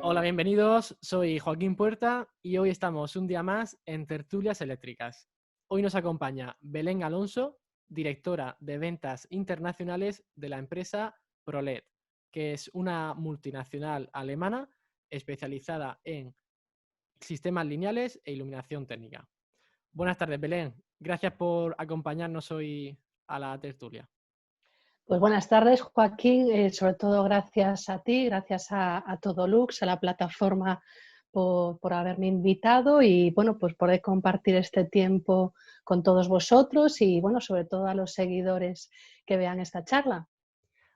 Hola, bienvenidos. Soy Joaquín Puerta y hoy estamos un día más en Tertulias Eléctricas. Hoy nos acompaña Belén Alonso, directora de ventas internacionales de la empresa ProLED, que es una multinacional alemana especializada en sistemas lineales e iluminación técnica. Buenas tardes, Belén. Gracias por acompañarnos hoy a la tertulia. Pues buenas tardes, Joaquín. Sobre todo gracias a ti, gracias a Todo Lux, a la plataforma por haberme invitado y bueno, pues poder compartir este tiempo con todos vosotros y bueno, sobre todo a los seguidores que vean esta charla.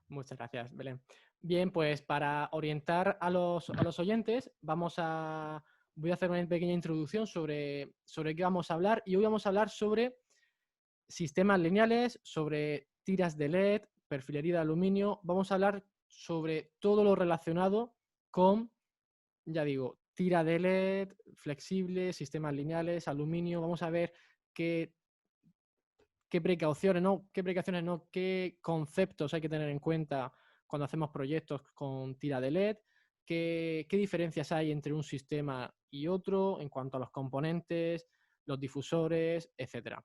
Muchas gracias, Belén. Bien, pues para orientar a los oyentes, voy a hacer una pequeña introducción sobre qué vamos a hablar. Y hoy vamos a hablar sobre sistemas lineales, sobre tiras de LED, perfilería de aluminio. Vamos a hablar sobre todo lo relacionado con, ya digo, tira de LED, flexibles, sistemas lineales, aluminio. Vamos a ver qué precauciones, qué conceptos hay que tener en cuenta cuando hacemos proyectos con tira de LED, qué diferencias hay entre un sistema y otro en cuanto a los componentes, los difusores, etcétera.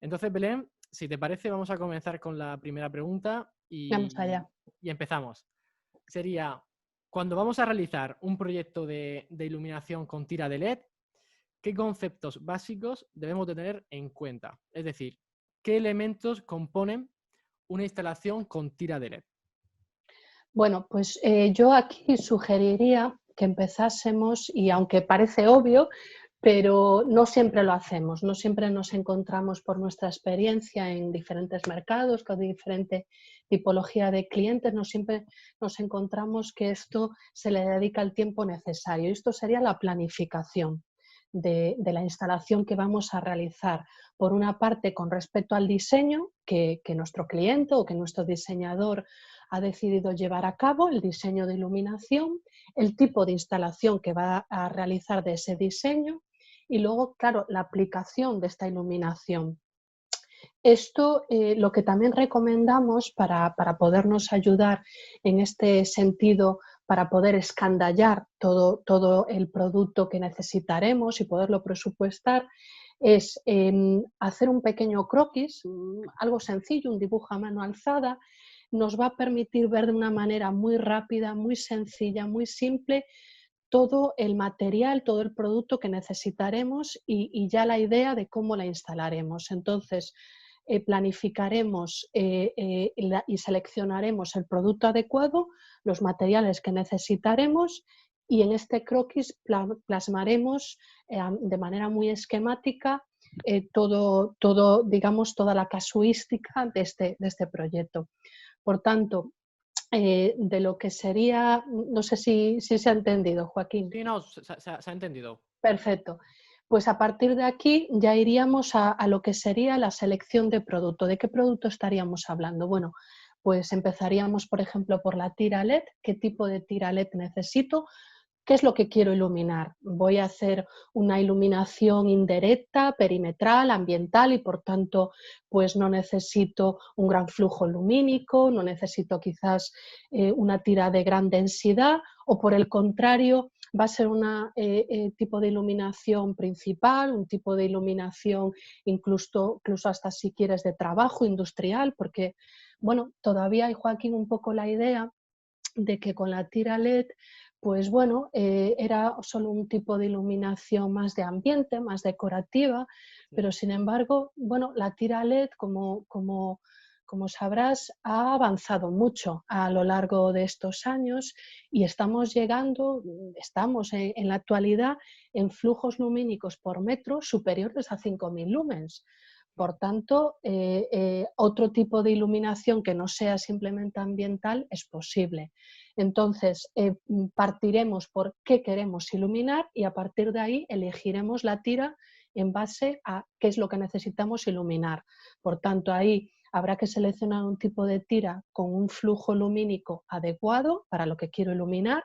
Entonces, Belén, si te parece, vamos a comenzar con la primera pregunta Vamos allá. y empezamos. Sería, cuando vamos a realizar un proyecto de iluminación con tira de LED, ¿qué conceptos básicos debemos de tener en cuenta? Es decir, ¿qué elementos componen una instalación con tira de LED? Bueno, pues yo aquí sugeriría que empezásemos, y aunque parece obvio, pero no siempre lo hacemos, no siempre nos encontramos por nuestra experiencia en diferentes mercados, con diferente tipología de clientes, no siempre nos encontramos que esto se le dedica el tiempo necesario. Esto sería la planificación de la instalación que vamos a realizar. Por una parte, con respecto al diseño que nuestro cliente o que nuestro diseñador ha decidido llevar a cabo, el diseño de iluminación, el tipo de instalación que va a realizar de ese diseño y luego, claro, la aplicación de esta iluminación. Esto lo que también recomendamos para podernos ayudar en este sentido, para poder escandallar todo el producto que necesitaremos y poderlo presupuestar, es hacer un pequeño croquis, algo sencillo, un dibujo a mano alzada, nos va a permitir ver de una manera muy rápida, muy sencilla, muy simple, todo el material, todo el producto que necesitaremos y ya la idea de cómo la instalaremos. Entonces, planificaremos y seleccionaremos el producto adecuado, los materiales que necesitaremos y en este croquis plasmaremos de manera muy esquemática digamos, toda la casuística de este proyecto. Por tanto, de lo que sería, no sé si se ha entendido, Joaquín. Sí, no, se ha entendido. Perfecto. Pues a partir de aquí ya iríamos a lo que sería la selección de producto. ¿De qué producto estaríamos hablando? Bueno, pues empezaríamos, por ejemplo, por la tira LED. ¿Qué tipo de tira LED necesito? ¿Qué es lo que quiero iluminar? Voy a hacer una iluminación indirecta, perimetral, ambiental y por tanto pues no necesito un gran flujo lumínico, no necesito quizás una tira de gran densidad o por el contrario va a ser un tipo de iluminación principal, un tipo de iluminación incluso hasta si quieres de trabajo industrial porque bueno, todavía hay, Joaquín, un poco la idea de que con la tira LED pues bueno, era solo un tipo de iluminación más de ambiente, más decorativa, pero sin embargo, bueno, la tira LED, como sabrás, ha avanzado mucho a lo largo de estos años y estamos en la actualidad en flujos lumínicos por metro superiores a 5.000 lumens. Por tanto, otro tipo de iluminación que no sea simplemente ambiental es posible. Entonces, partiremos por qué queremos iluminar y a partir de ahí elegiremos la tira en base a qué es lo que necesitamos iluminar. Por tanto, ahí habrá que seleccionar un tipo de tira con un flujo lumínico adecuado para lo que quiero iluminar.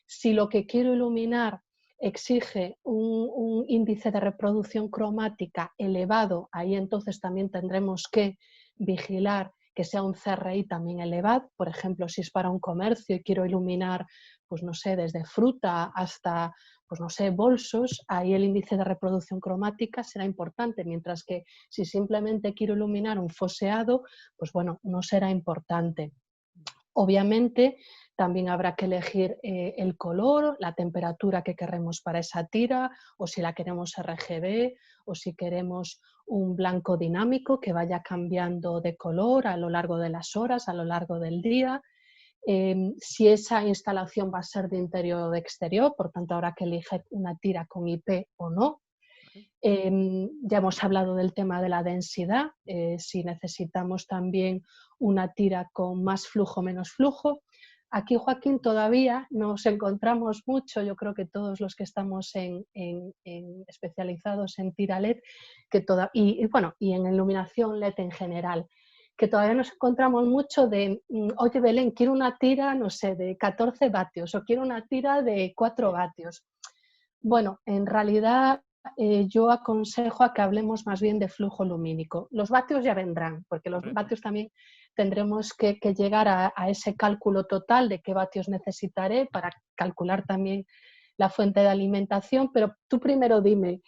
Si lo que quiero iluminar exige un índice de reproducción cromática elevado, ahí entonces también tendremos que vigilar que sea un CRI también elevado. Por ejemplo, si es para un comercio y quiero iluminar, pues no sé, desde fruta hasta, pues no sé, bolsos, ahí el índice de reproducción cromática será importante, mientras que si simplemente quiero iluminar un foseado, pues bueno, no será importante. Obviamente, también habrá que elegir el color, la temperatura que queremos para esa tira, o si la queremos RGB, o si queremos un blanco dinámico que vaya cambiando de color a lo largo de las horas, a lo largo del día. Si esa instalación va a ser de interior o de exterior, por tanto habrá que elegir una tira con IP o no. Ya hemos hablado del tema de la densidad, si necesitamos también una tira con más flujo o menos flujo. Aquí, Joaquín, todavía nos encontramos mucho, yo creo que todos los que estamos especializados en tira LED y en iluminación LED en general, que todavía nos encontramos mucho de, oye Belén, quiero una tira, no sé, de 14 vatios o quiero una tira de 4 vatios. Bueno, en realidad yo aconsejo a que hablemos más bien de flujo lumínico. Los vatios ya vendrán, porque los vatios también tendremos que llegar a ese cálculo total de qué vatios necesitaré para calcular también la fuente de alimentación, pero tú primero dime,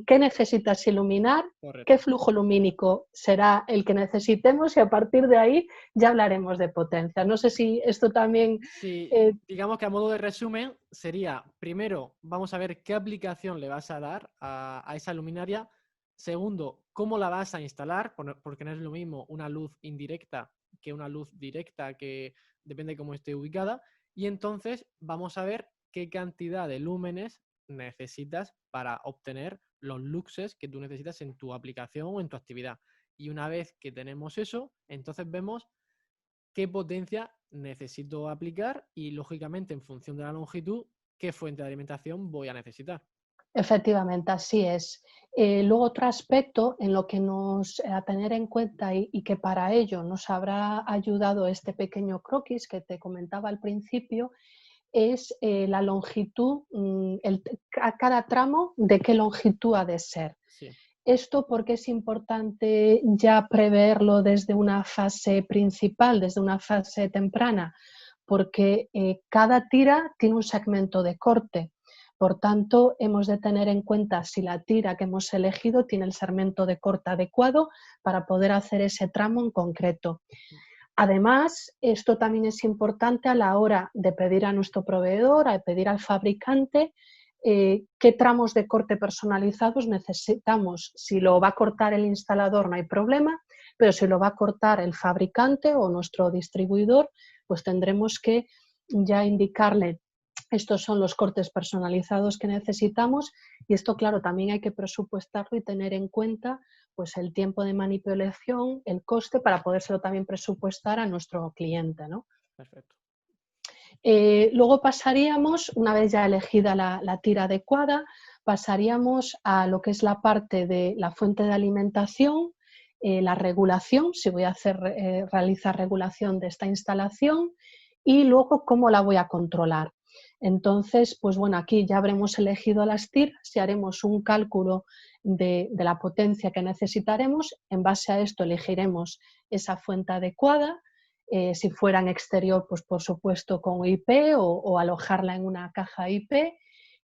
¿qué necesitas iluminar? Correcto. ¿Qué flujo lumínico será el que necesitemos? Y a partir de ahí ya hablaremos de potencia. No sé si esto también... Sí, digamos que a modo de resumen sería, primero, vamos a ver qué aplicación le vas a dar a esa luminaria. Segundo, cómo la vas a instalar, porque no es lo mismo una luz indirecta que una luz directa, que depende de cómo esté ubicada. Y entonces vamos a ver qué cantidad de lúmenes necesitas para obtener los luxes que tú necesitas en tu aplicación o en tu actividad. Y una vez que tenemos eso, entonces vemos qué potencia necesito aplicar y, lógicamente, en función de la longitud, qué fuente de alimentación voy a necesitar. Efectivamente, así es. Luego otro aspecto en lo que a tener en cuenta y que para ello nos habrá ayudado este pequeño croquis que te comentaba al principio es la longitud, a cada tramo de qué longitud ha de ser. Sí. Esto porque es importante ya preverlo desde una fase principal, desde una fase temprana, porque cada tira tiene un segmento de corte. Por tanto, hemos de tener en cuenta si la tira que hemos elegido tiene el segmento de corte adecuado para poder hacer ese tramo en concreto. Además, esto también es importante a la hora de pedir a nuestro proveedor, a pedir al fabricante, qué tramos de corte personalizados necesitamos. Si lo va a cortar el instalador no hay problema, pero si lo va a cortar el fabricante o nuestro distribuidor, pues tendremos que ya indicarle estos son los cortes personalizados que necesitamos y esto, claro, también hay que presupuestarlo y tener en cuenta pues, el tiempo de manipulación, el coste, para podérselo también presupuestar a nuestro cliente, ¿no? Perfecto. Luego pasaríamos, una vez ya elegida la tira adecuada, pasaríamos a lo que es la parte de la fuente de alimentación, la regulación, si voy a realizar regulación de esta instalación y luego cómo la voy a controlar. Entonces, pues bueno, aquí ya habremos elegido las tiras y haremos un cálculo de la potencia que necesitaremos. En base a esto elegiremos esa fuente adecuada. Si fuera en exterior, pues por supuesto con IP o alojarla en una caja IP.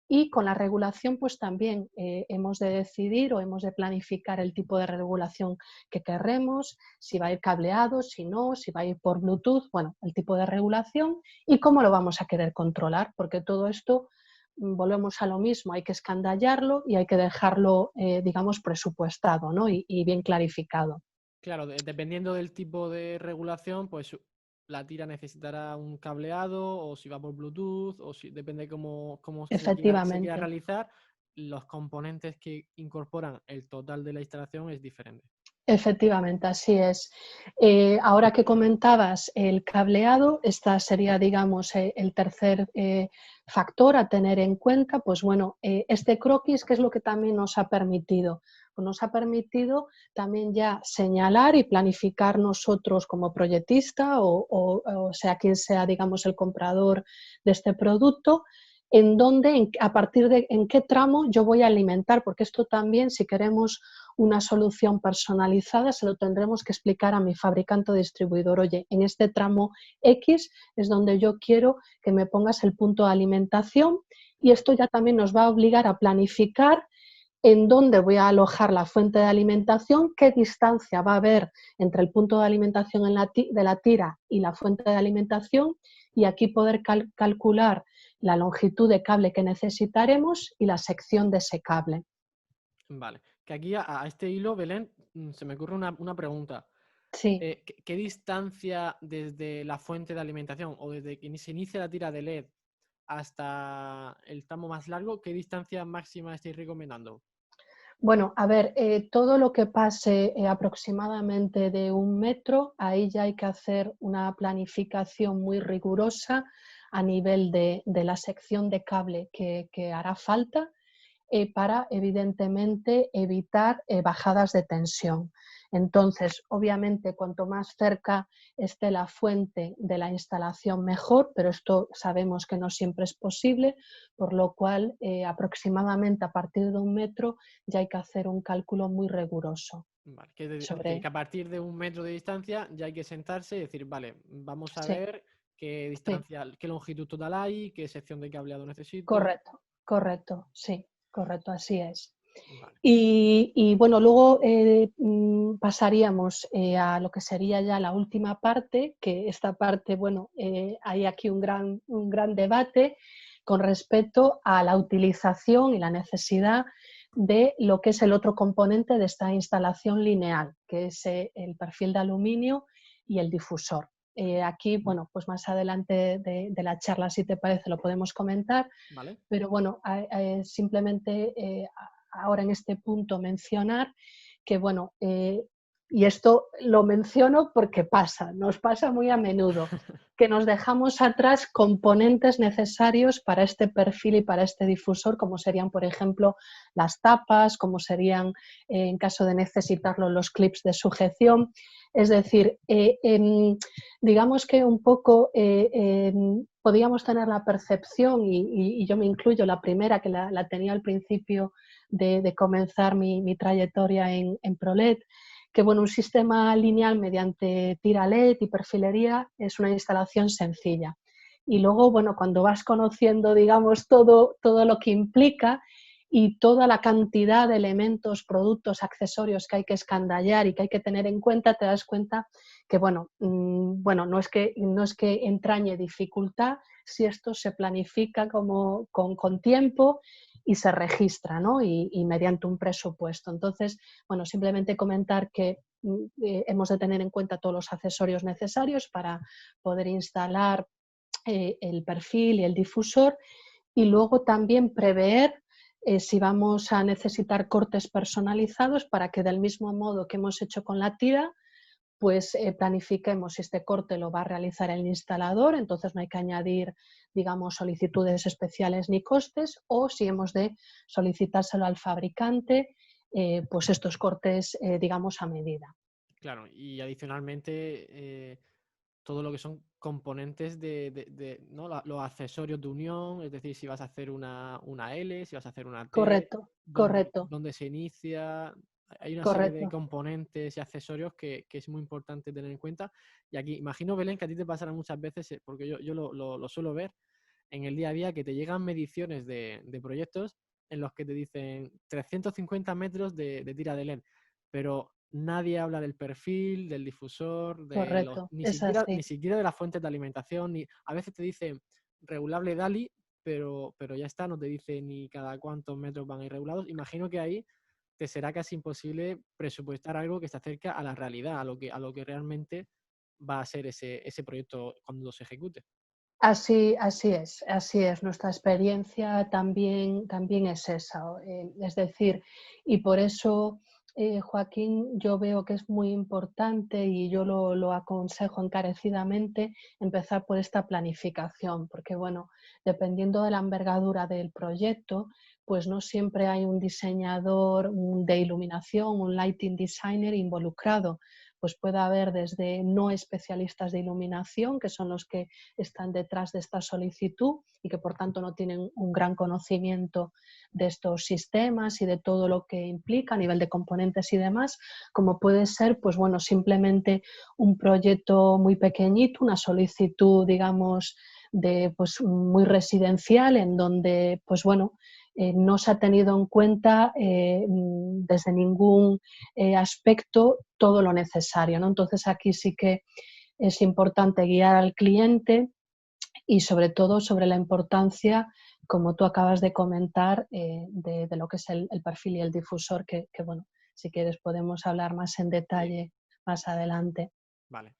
Y con la regulación, pues también hemos de decidir o hemos de planificar el tipo de regulación que querremos, si va a ir cableado, si no, si va a ir por Bluetooth, bueno, el tipo de regulación y cómo lo vamos a querer controlar, porque todo esto, volvemos a lo mismo, hay que escandallarlo y hay que dejarlo, digamos, presupuestado, ¿no? y bien clarificado. Claro, dependiendo del tipo de regulación, pues la tira necesitará un cableado o si va por Bluetooth o si depende cómo se quiera Efectivamente. realizar, los componentes que incorporan el total de la instalación es diferente. Efectivamente, así es. Ahora que comentabas el cableado, esta sería, digamos, el tercer factor a tener en cuenta. Pues bueno, este croquis, ¿qué es lo que también nos ha permitido? Pues nos ha permitido también ya señalar y planificar nosotros como proyectista o sea quien sea, digamos, el comprador de este producto, a partir de en qué tramo yo voy a alimentar, porque esto también, si queremos una solución personalizada, se lo tendremos que explicar a mi fabricante o distribuidor. Oye, en este tramo X es donde yo quiero que me pongas el punto de alimentación, y esto ya también nos va a obligar a planificar en dónde voy a alojar la fuente de alimentación, qué distancia va a haber entre el punto de alimentación de la tira y la fuente de alimentación, y aquí poder calcular la longitud de cable que necesitaremos y la sección de ese cable. Vale. Que aquí a este hilo, Belén, se me ocurre una pregunta. Sí. ¿Qué distancia desde la fuente de alimentación o desde que se inicia la tira de LED hasta el tramo más largo, qué distancia máxima estáis recomendando? Bueno, a ver, todo lo que pase aproximadamente de 1 metro, ahí ya hay que hacer una planificación muy rigurosa a nivel de la sección de cable que hará falta, para, evidentemente, evitar bajadas de tensión. Entonces, obviamente, cuanto más cerca esté la fuente de la instalación, mejor, pero esto sabemos que no siempre es posible, por lo cual, aproximadamente a partir de 1 metro ya hay que hacer un cálculo muy riguroso Vale. Es decir, sobre... que a partir de 1 metro de distancia ya hay que sentarse y decir, vale, vamos a Sí, ver qué sí, distancia, qué longitud total hay, qué sección de cableado necesito. correcto, correcto, sí, correcto, así es. Vale. Y bueno, luego pasaríamos a lo que sería ya la última parte, que esta parte, bueno, hay aquí un gran debate con respecto a la utilización y la necesidad de lo que es el otro componente de esta instalación lineal, que es el perfil de aluminio y el difusor. Aquí, bueno, pues más adelante de la charla, si te parece, lo podemos comentar, Vale. pero bueno, simplemente ahora en este punto mencionar que, bueno, y esto lo menciono porque pasa, nos pasa muy a menudo, que nos dejamos atrás componentes necesarios para este perfil y para este difusor, como serían, por ejemplo, las tapas, como serían, en caso de necesitarlo, los clips de sujeción. Es decir, digamos que un poco podíamos tener la percepción, y yo me incluyo, la primera que la tenía al principio de comenzar mi trayectoria en ProLED, que bueno, un sistema lineal mediante tira LED y perfilería es una instalación sencilla. Y luego, bueno, cuando vas conociendo, digamos, todo lo que implica y toda la cantidad de elementos, productos, accesorios que hay que escandallar y que hay que tener en cuenta, te das cuenta que, bueno, no es que entrañe dificultad si esto se planifica con tiempo y se registra, ¿no? Y mediante un presupuesto. Entonces, bueno, simplemente comentar que hemos de tener en cuenta todos los accesorios necesarios para poder instalar el perfil y el difusor, y luego también prever si vamos a necesitar cortes personalizados para que, del mismo modo que hemos hecho con la tira, pues planifiquemos si este corte lo va a realizar el instalador, entonces no hay que añadir, digamos, solicitudes especiales ni costes, o si hemos de solicitárselo al fabricante, pues estos cortes, digamos, a medida. Claro, y adicionalmente todo lo que son componentes ¿no? Los accesorios de unión, es decir, si vas a hacer una L, si vas a hacer una T, Correcto, correcto, dónde se inicia. Hay una serie de correcto. componentes y accesorios que es muy importante tener en cuenta. Y aquí, imagino, Belén, que a ti te pasará muchas veces, porque yo lo suelo ver en el día a día, que te llegan mediciones de proyectos en los que te dicen 350 metros de tira de LED, pero nadie habla del perfil, del difusor, Correcto, ni es siquiera, así. de las fuentes de alimentación, ni a veces te dicen regulable DALI, pero ya está, no te dice ni cada cuántos metros van a ir regulados. Imagino que ahí te será casi imposible presupuestar algo que se acerca a la realidad, a lo que realmente va a ser ese proyecto cuando se ejecute. Así es. Nuestra experiencia también es esa. Es decir, y por eso, Joaquín, yo veo que es muy importante, y yo lo aconsejo encarecidamente, empezar por esta planificación, porque bueno, dependiendo de la envergadura del proyecto, pues no siempre hay un diseñador de iluminación, un lighting designer involucrado, pues puede haber desde no especialistas de iluminación, que son los que están detrás de esta solicitud y que por tanto no tienen un gran conocimiento de estos sistemas y de todo lo que implica a nivel de componentes y demás, como puede ser, pues bueno, simplemente un proyecto muy pequeñito, una solicitud, digamos, de, pues, muy residencial, en donde, pues bueno, no se ha tenido en cuenta desde ningún aspecto todo lo necesario, ¿no? Entonces aquí sí que es importante guiar al cliente y sobre todo sobre la importancia, como tú acabas de comentar, de lo que es el perfil y el difusor, que, bueno, si quieres podemos hablar más en Sí, detalle más adelante. vale.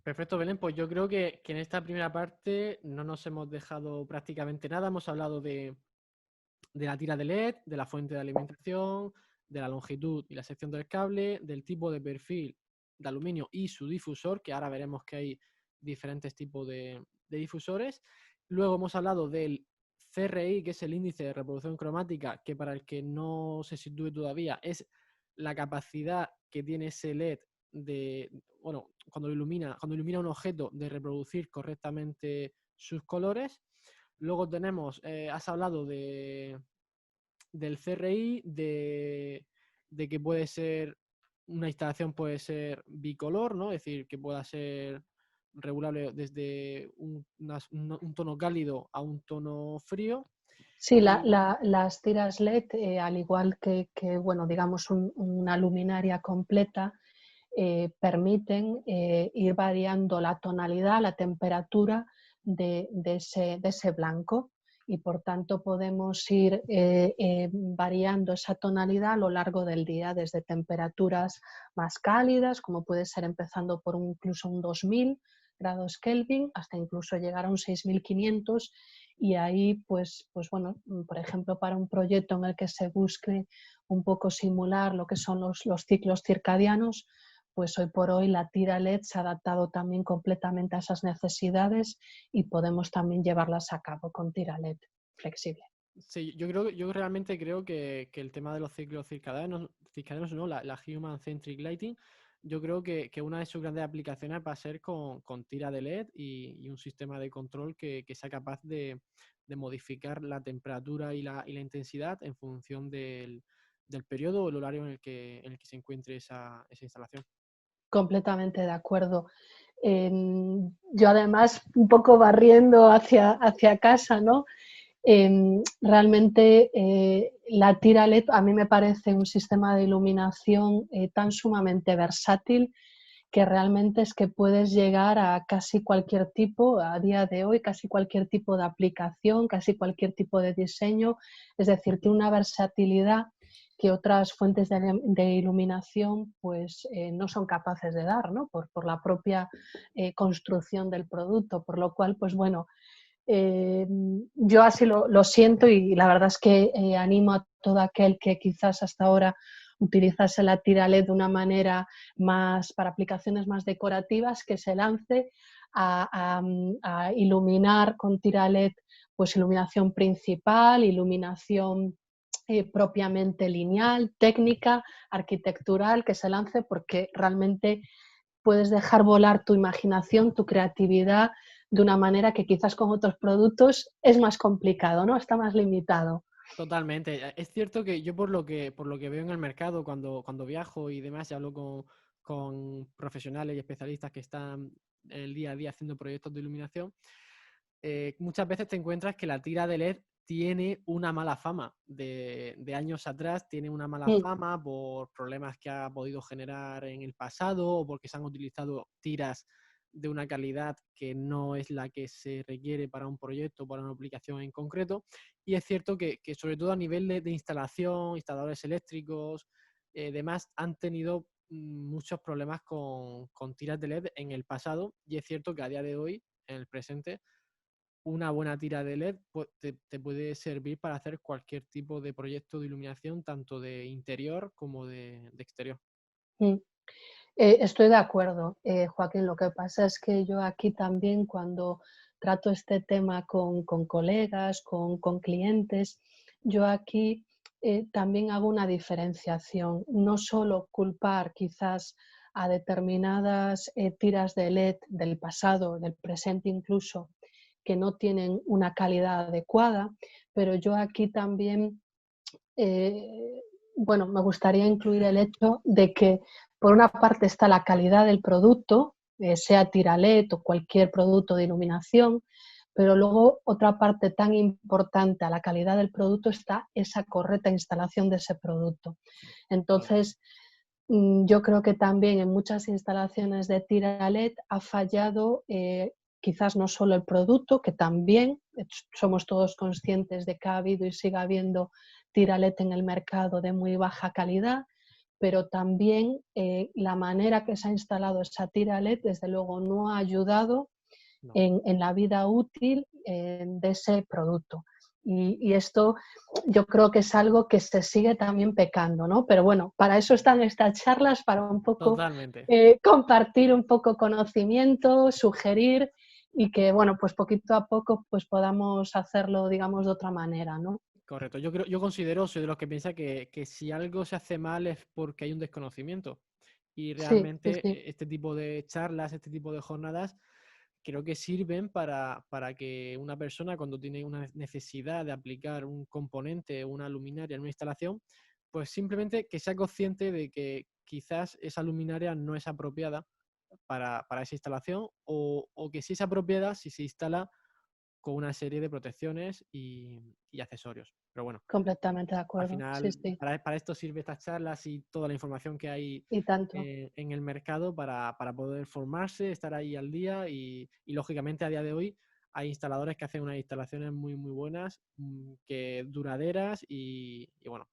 Perfecto, Belén. Pues yo creo que en esta primera parte no nos hemos dejado prácticamente nada. Hemos hablado de la tira de LED, de la fuente de alimentación, de la longitud y la sección del cable, del tipo de perfil de aluminio y su difusor, que ahora veremos que hay diferentes tipos de difusores. Luego hemos hablado del CRI, que es el índice de reproducción cromática, que para el que no se sitúe todavía es la capacidad que tiene ese LED de, bueno, cuando ilumina un objeto, de reproducir correctamente sus colores. Luego tenemos, has hablado del CRI, de que puede ser, una instalación puede ser bicolor, ¿no? Es decir, que pueda ser regulable desde un tono cálido a un tono frío. Sí, Y las tiras LED, al igual que, bueno, digamos una luminaria completa, permiten ir variando la tonalidad, la temperatura de ese blanco y por tanto podemos ir variando esa tonalidad a lo largo del día, desde temperaturas más cálidas, como puede ser empezando por incluso un 2000 grados Kelvin, hasta incluso llegar a un 6500, y ahí pues bueno, por ejemplo, para un proyecto en el que se busque un poco simular lo que son los ciclos circadianos, pues hoy por hoy la tira LED se ha adaptado también completamente a esas necesidades y podemos también llevarlas a cabo con tira LED flexible. sí, yo realmente creo que el tema de los ciclos circadianos no, la Human Centric Lighting, yo creo que una de sus grandes aplicaciones va a ser con tira de LED y un sistema de control que sea capaz de modificar la temperatura y la intensidad en función del periodo o el horario en el que se encuentre esa instalación. Completamente de acuerdo. Yo además, un poco barriendo hacia casa, ¿no? Realmente la tira LED a mí me parece un sistema de iluminación tan sumamente versátil que realmente es que puedes llegar a casi cualquier tipo, a día de hoy, casi cualquier tipo de aplicación, casi cualquier tipo de diseño, es decir, tiene una versatilidad que otras fuentes de iluminación pues no son capaces de dar, ¿no? Por la propia construcción del producto, por lo cual, pues bueno, yo así lo siento y la verdad es que animo a todo aquel que quizás hasta ahora utilizase la tira LED de una manera más para aplicaciones más decorativas, que se lance a iluminar con tira LED, pues iluminación principal, iluminación propiamente lineal, técnica, arquitectural, que se lance porque realmente puedes dejar volar tu imaginación, tu creatividad de una manera que quizás con otros productos es más complicado, ¿no? Está más limitado. Totalmente. Es cierto que yo por lo que veo en el mercado cuando viajo y demás, y hablo con profesionales y especialistas que están el día a día haciendo proyectos de iluminación, muchas veces te encuentras que la tira de LED tiene una mala fama de años atrás, tiene una mala Mm. fama por problemas que ha podido generar en el pasado o porque se han utilizado tiras de una calidad que no es la que se requiere para un proyecto, para una aplicación en concreto. Y es cierto que sobre todo a nivel de instalación, instaladores eléctricos, demás, han tenido muchos problemas con tiras de LED en el pasado. Y es cierto que a día de hoy, en el presente, una buena tira de LED te puede servir para hacer cualquier tipo de proyecto de iluminación, tanto de interior como de exterior. Mm. Estoy de acuerdo, Joaquín. Lo que pasa es que yo aquí también cuando trato este tema con colegas, con clientes, yo aquí también hago una diferenciación. No solo culpar quizás a determinadas tiras de LED del pasado, del presente incluso, que no tienen una calidad adecuada, pero yo aquí también, bueno, me gustaría incluir el hecho de que por una parte está la calidad del producto, sea tira LED o cualquier producto de iluminación, pero luego otra parte tan importante a la calidad del producto está esa correcta instalación de ese producto. Claro. Entonces, yo creo que también en muchas instalaciones de tira LED ha fallado quizás no solo el producto, que también somos todos conscientes de que ha habido y sigue habiendo tira LED en el mercado de muy baja calidad, pero también la manera que se ha instalado esa tira LED desde luego no ha ayudado No. en la vida útil de ese producto. Y esto yo creo que es algo que se sigue también pecando, ¿no? Pero bueno, para eso están estas charlas, para un poco Totalmente. compartir un poco conocimiento, sugerir y que, bueno, pues poquito a poco pues podamos hacerlo, digamos, de otra manera, ¿no? Correcto. Yo considero, soy de los que piensa que si algo se hace mal es porque hay un desconocimiento. Y Sí, sí, realmente sí, este tipo de charlas, este tipo de jornadas, creo que sirven para que una persona cuando tiene una necesidad de aplicar un componente, una luminaria en una instalación, pues simplemente que sea consciente de que quizás esa luminaria no es apropiada para esa instalación o que sí es apropiada si se instala con una serie de protecciones y accesorios. Pero bueno, completamente de al acuerdo. Sí, final sí, para esto sirve estas charlas y toda la información que hay y tanto. en el mercado para poder formarse, estar ahí al día y lógicamente a día de hoy hay instaladores que hacen unas instalaciones muy muy buenas, que duraderas y bueno,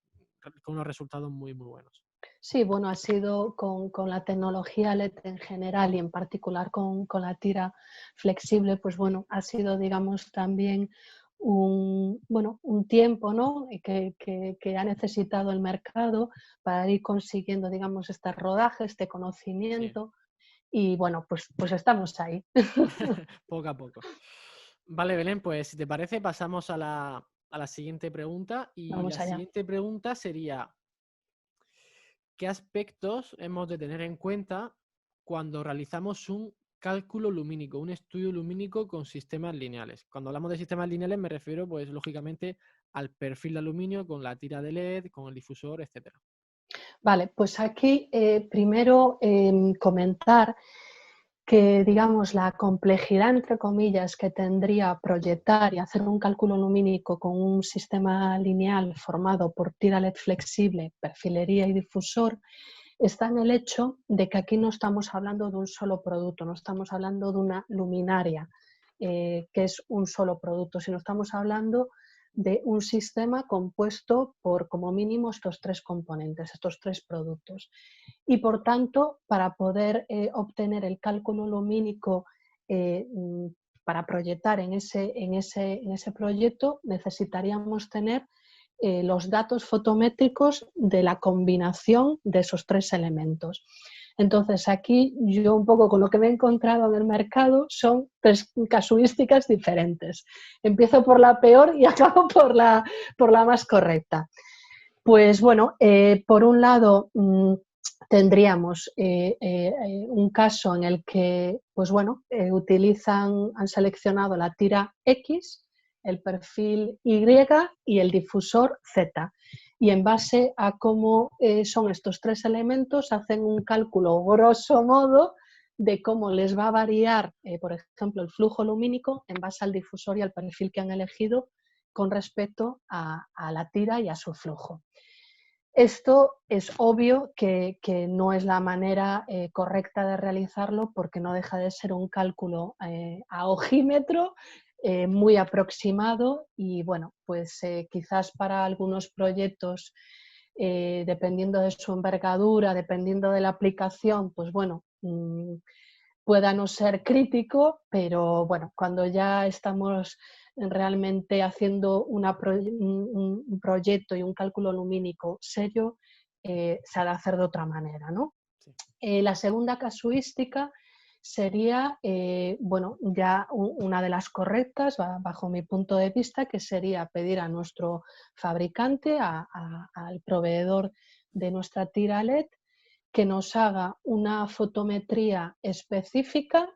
con unos resultados muy muy buenos. Sí, bueno, ha sido con la tecnología LED en general y en particular con la tira flexible, pues bueno, ha sido, digamos, también bueno, un tiempo, ¿no? Que ha necesitado el mercado para ir consiguiendo, digamos, este rodaje, este Sí, conocimiento y bueno, pues estamos ahí. poco a poco. Vale, Belén, pues si te parece pasamos a la siguiente pregunta y la Vamos allá. siguiente pregunta sería, ¿qué aspectos hemos de tener en cuenta cuando realizamos un cálculo lumínico, un estudio lumínico con sistemas lineales? Cuando hablamos de sistemas lineales me refiero, pues, lógicamente, al perfil de aluminio con la tira de LED, con el difusor, etcétera. Vale, pues aquí primero comentar que, digamos, la complejidad, entre comillas, que tendría proyectar y hacer un cálculo lumínico con un sistema lineal formado por tira LED flexible, perfilería y difusor, está en el hecho de que aquí no estamos hablando de un solo producto, no estamos hablando de una luminaria, que es un solo producto, sino estamos hablando de un sistema compuesto por como mínimo estos tres componentes, estos tres productos. Y por tanto, para poder obtener el cálculo lumínico eh, para proyectar en ese proyecto, necesitaríamos tener los datos fotométricos de la combinación de esos tres elementos. Entonces, aquí yo un poco con lo que me he encontrado en el mercado son tres casuísticas diferentes. Empiezo por la peor y acabo por la más correcta. Pues bueno, por un lado tendríamos un caso en el que, pues bueno, han seleccionado la tira X, el perfil Y y el difusor Z. Y en base a cómo son estos tres elementos, hacen un cálculo grosso modo de cómo les va a variar, por ejemplo, el flujo lumínico en base al difusor y al perfil que han elegido con respecto a la tira y a su flujo. Esto es obvio que no es la manera correcta de realizarlo porque no deja de ser un cálculo a ojímetro muy aproximado y bueno, pues quizás para algunos proyectos, dependiendo de su envergadura, dependiendo de la aplicación, pues bueno, pueda no ser crítico, pero bueno, cuando ya estamos realmente haciendo un proyecto y un cálculo lumínico serio, se ha de hacer de otra manera, ¿no? Sí. La segunda casuística sería, bueno, ya una de las correctas, bajo mi punto de vista, que sería pedir a nuestro fabricante, al proveedor de nuestra tira LED, que nos haga una fotometría específica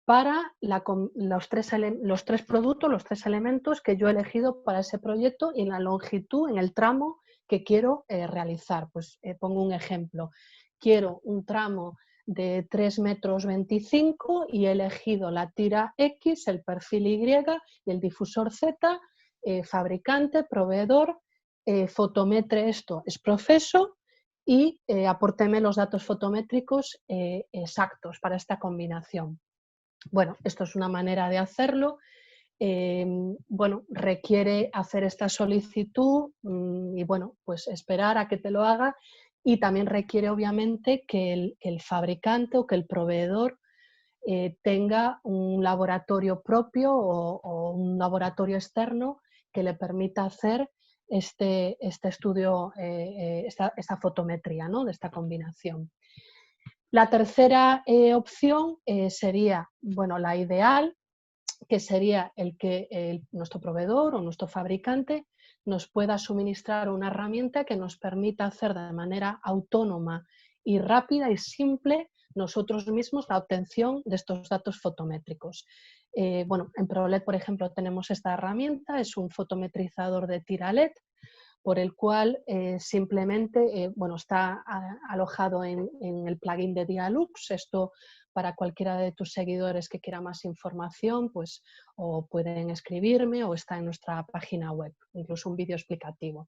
para los tres productos, los tres elementos que yo he elegido para ese proyecto y en la longitud, en el tramo que quiero realizar. Pues pongo un ejemplo. Quiero un tramo de 3,25 m y he elegido la tira X, el perfil Y y el difusor Z, fabricante, proveedor, fotometre esto es profeso y apórteme los datos fotométricos exactos para esta combinación. Bueno, esto es una manera de hacerlo. Bueno, requiere hacer esta solicitud y bueno, pues esperar a que te lo haga y también requiere obviamente que el fabricante o que el proveedor tenga un laboratorio propio o un laboratorio externo que le permita hacer este estudio, esta fotometría, ¿no?, de esta combinación. La tercera opción sería, bueno, la ideal, que sería el que nuestro proveedor o nuestro fabricante nos pueda suministrar una herramienta que nos permita hacer de manera autónoma y rápida y simple nosotros mismos la obtención de estos datos fotométricos. Bueno, en ProLED, por ejemplo, tenemos esta herramienta, es un fotometrizador de tira LED, por el cual simplemente bueno, está alojado en el plugin de Dialux. Esto para cualquiera de tus seguidores que quiera más información, pues o pueden escribirme o está en nuestra página web, incluso un vídeo explicativo.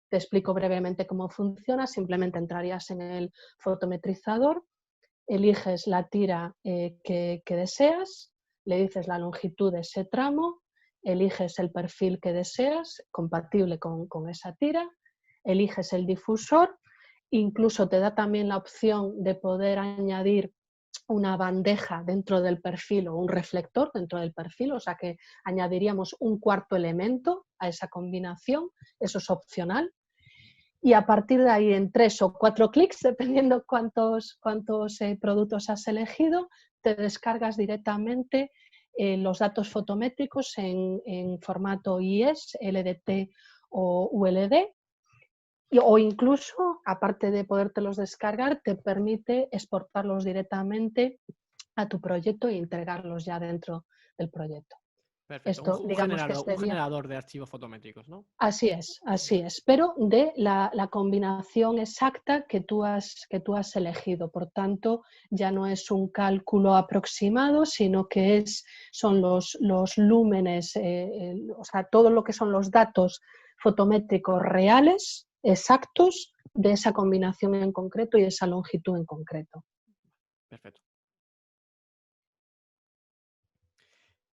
Te explico brevemente cómo funciona. Simplemente entrarías en el fotometrizador, eliges la tira que deseas, le dices la longitud de ese tramo, eliges el perfil que deseas, compatible con esa tira, eliges el difusor, incluso te da también la opción de poder añadir una bandeja dentro del perfil o un reflector dentro del perfil, o sea que añadiríamos un cuarto elemento a esa combinación, eso es opcional. Y a partir de ahí, en 3 o 4 clics, dependiendo cuántos productos has elegido, te descargas directamente los datos fotométricos en formato IES, LDT o ULD, o incluso, aparte de podértelos descargar, te permite exportarlos directamente a tu proyecto e integrarlos ya dentro del proyecto. Perfecto. Esto, Un digamos que generador, un sería... generador de archivos fotométricos, ¿no? Así es, pero de la combinación exacta que tú has elegido. Por tanto, ya no es un cálculo aproximado, sino que son los lúmenes, o sea, todo lo que son los datos fotométricos reales, exactos, de esa combinación en concreto y de esa longitud en concreto. Perfecto.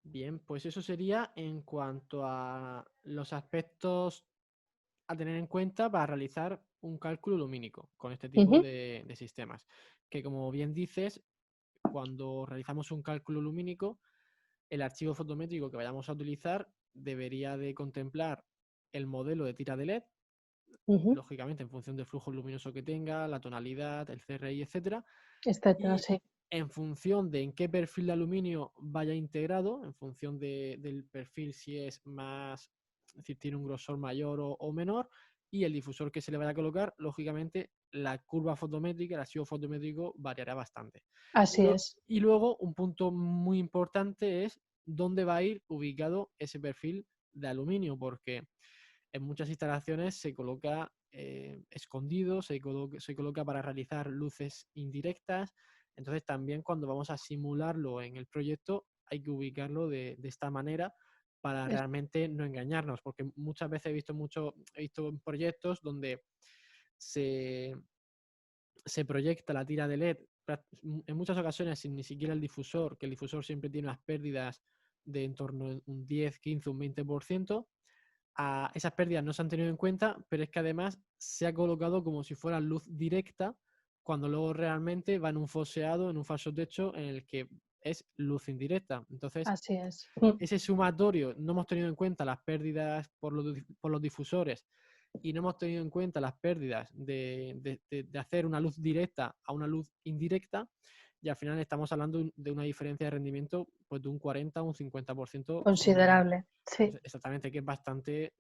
Bien, pues eso sería en cuanto a los aspectos a tener en cuenta para realizar un cálculo lumínico con este tipo Ujú. de sistemas. Que como bien dices, cuando realizamos un cálculo lumínico, el archivo fotométrico que vayamos a utilizar debería de contemplar el modelo de tira de LED, Ujú. lógicamente en función del flujo luminoso que tenga, la tonalidad, el CRI, etcétera, Etcétera, y sí. en función de en qué perfil de aluminio vaya integrado, en función del perfil si es más, es decir, tiene un grosor mayor o menor, y el difusor que se le vaya a colocar, lógicamente la curva fotométrica, el archivo fotométrico variará bastante. Así es. Y luego un punto muy importante es dónde va a ir ubicado ese perfil de aluminio, porque en muchas instalaciones se coloca escondido, se coloca para realizar luces indirectas. Entonces también cuando vamos a simularlo en el proyecto hay que ubicarlo de esta manera para Es- realmente no engañarnos, porque muchas veces he visto proyectos donde se, se proyecta la tira de LED en muchas ocasiones sin ni siquiera el difusor, que el difusor siempre tiene unas pérdidas de en torno a un 10, 15, un 20%. Esas pérdidas no se han tenido en cuenta, pero es que además se ha colocado como si fuera luz directa, cuando luego realmente va en un falseado, en un falso techo, en el que es luz indirecta. Entonces, Así es. ese sumatorio, no hemos tenido en cuenta las pérdidas por los difusores y no hemos tenido en cuenta las pérdidas de hacer una luz directa a una luz indirecta, y al final estamos hablando de una diferencia de rendimiento pues de un 40 o un 50%. Considerable, sí. Exactamente, que es bastante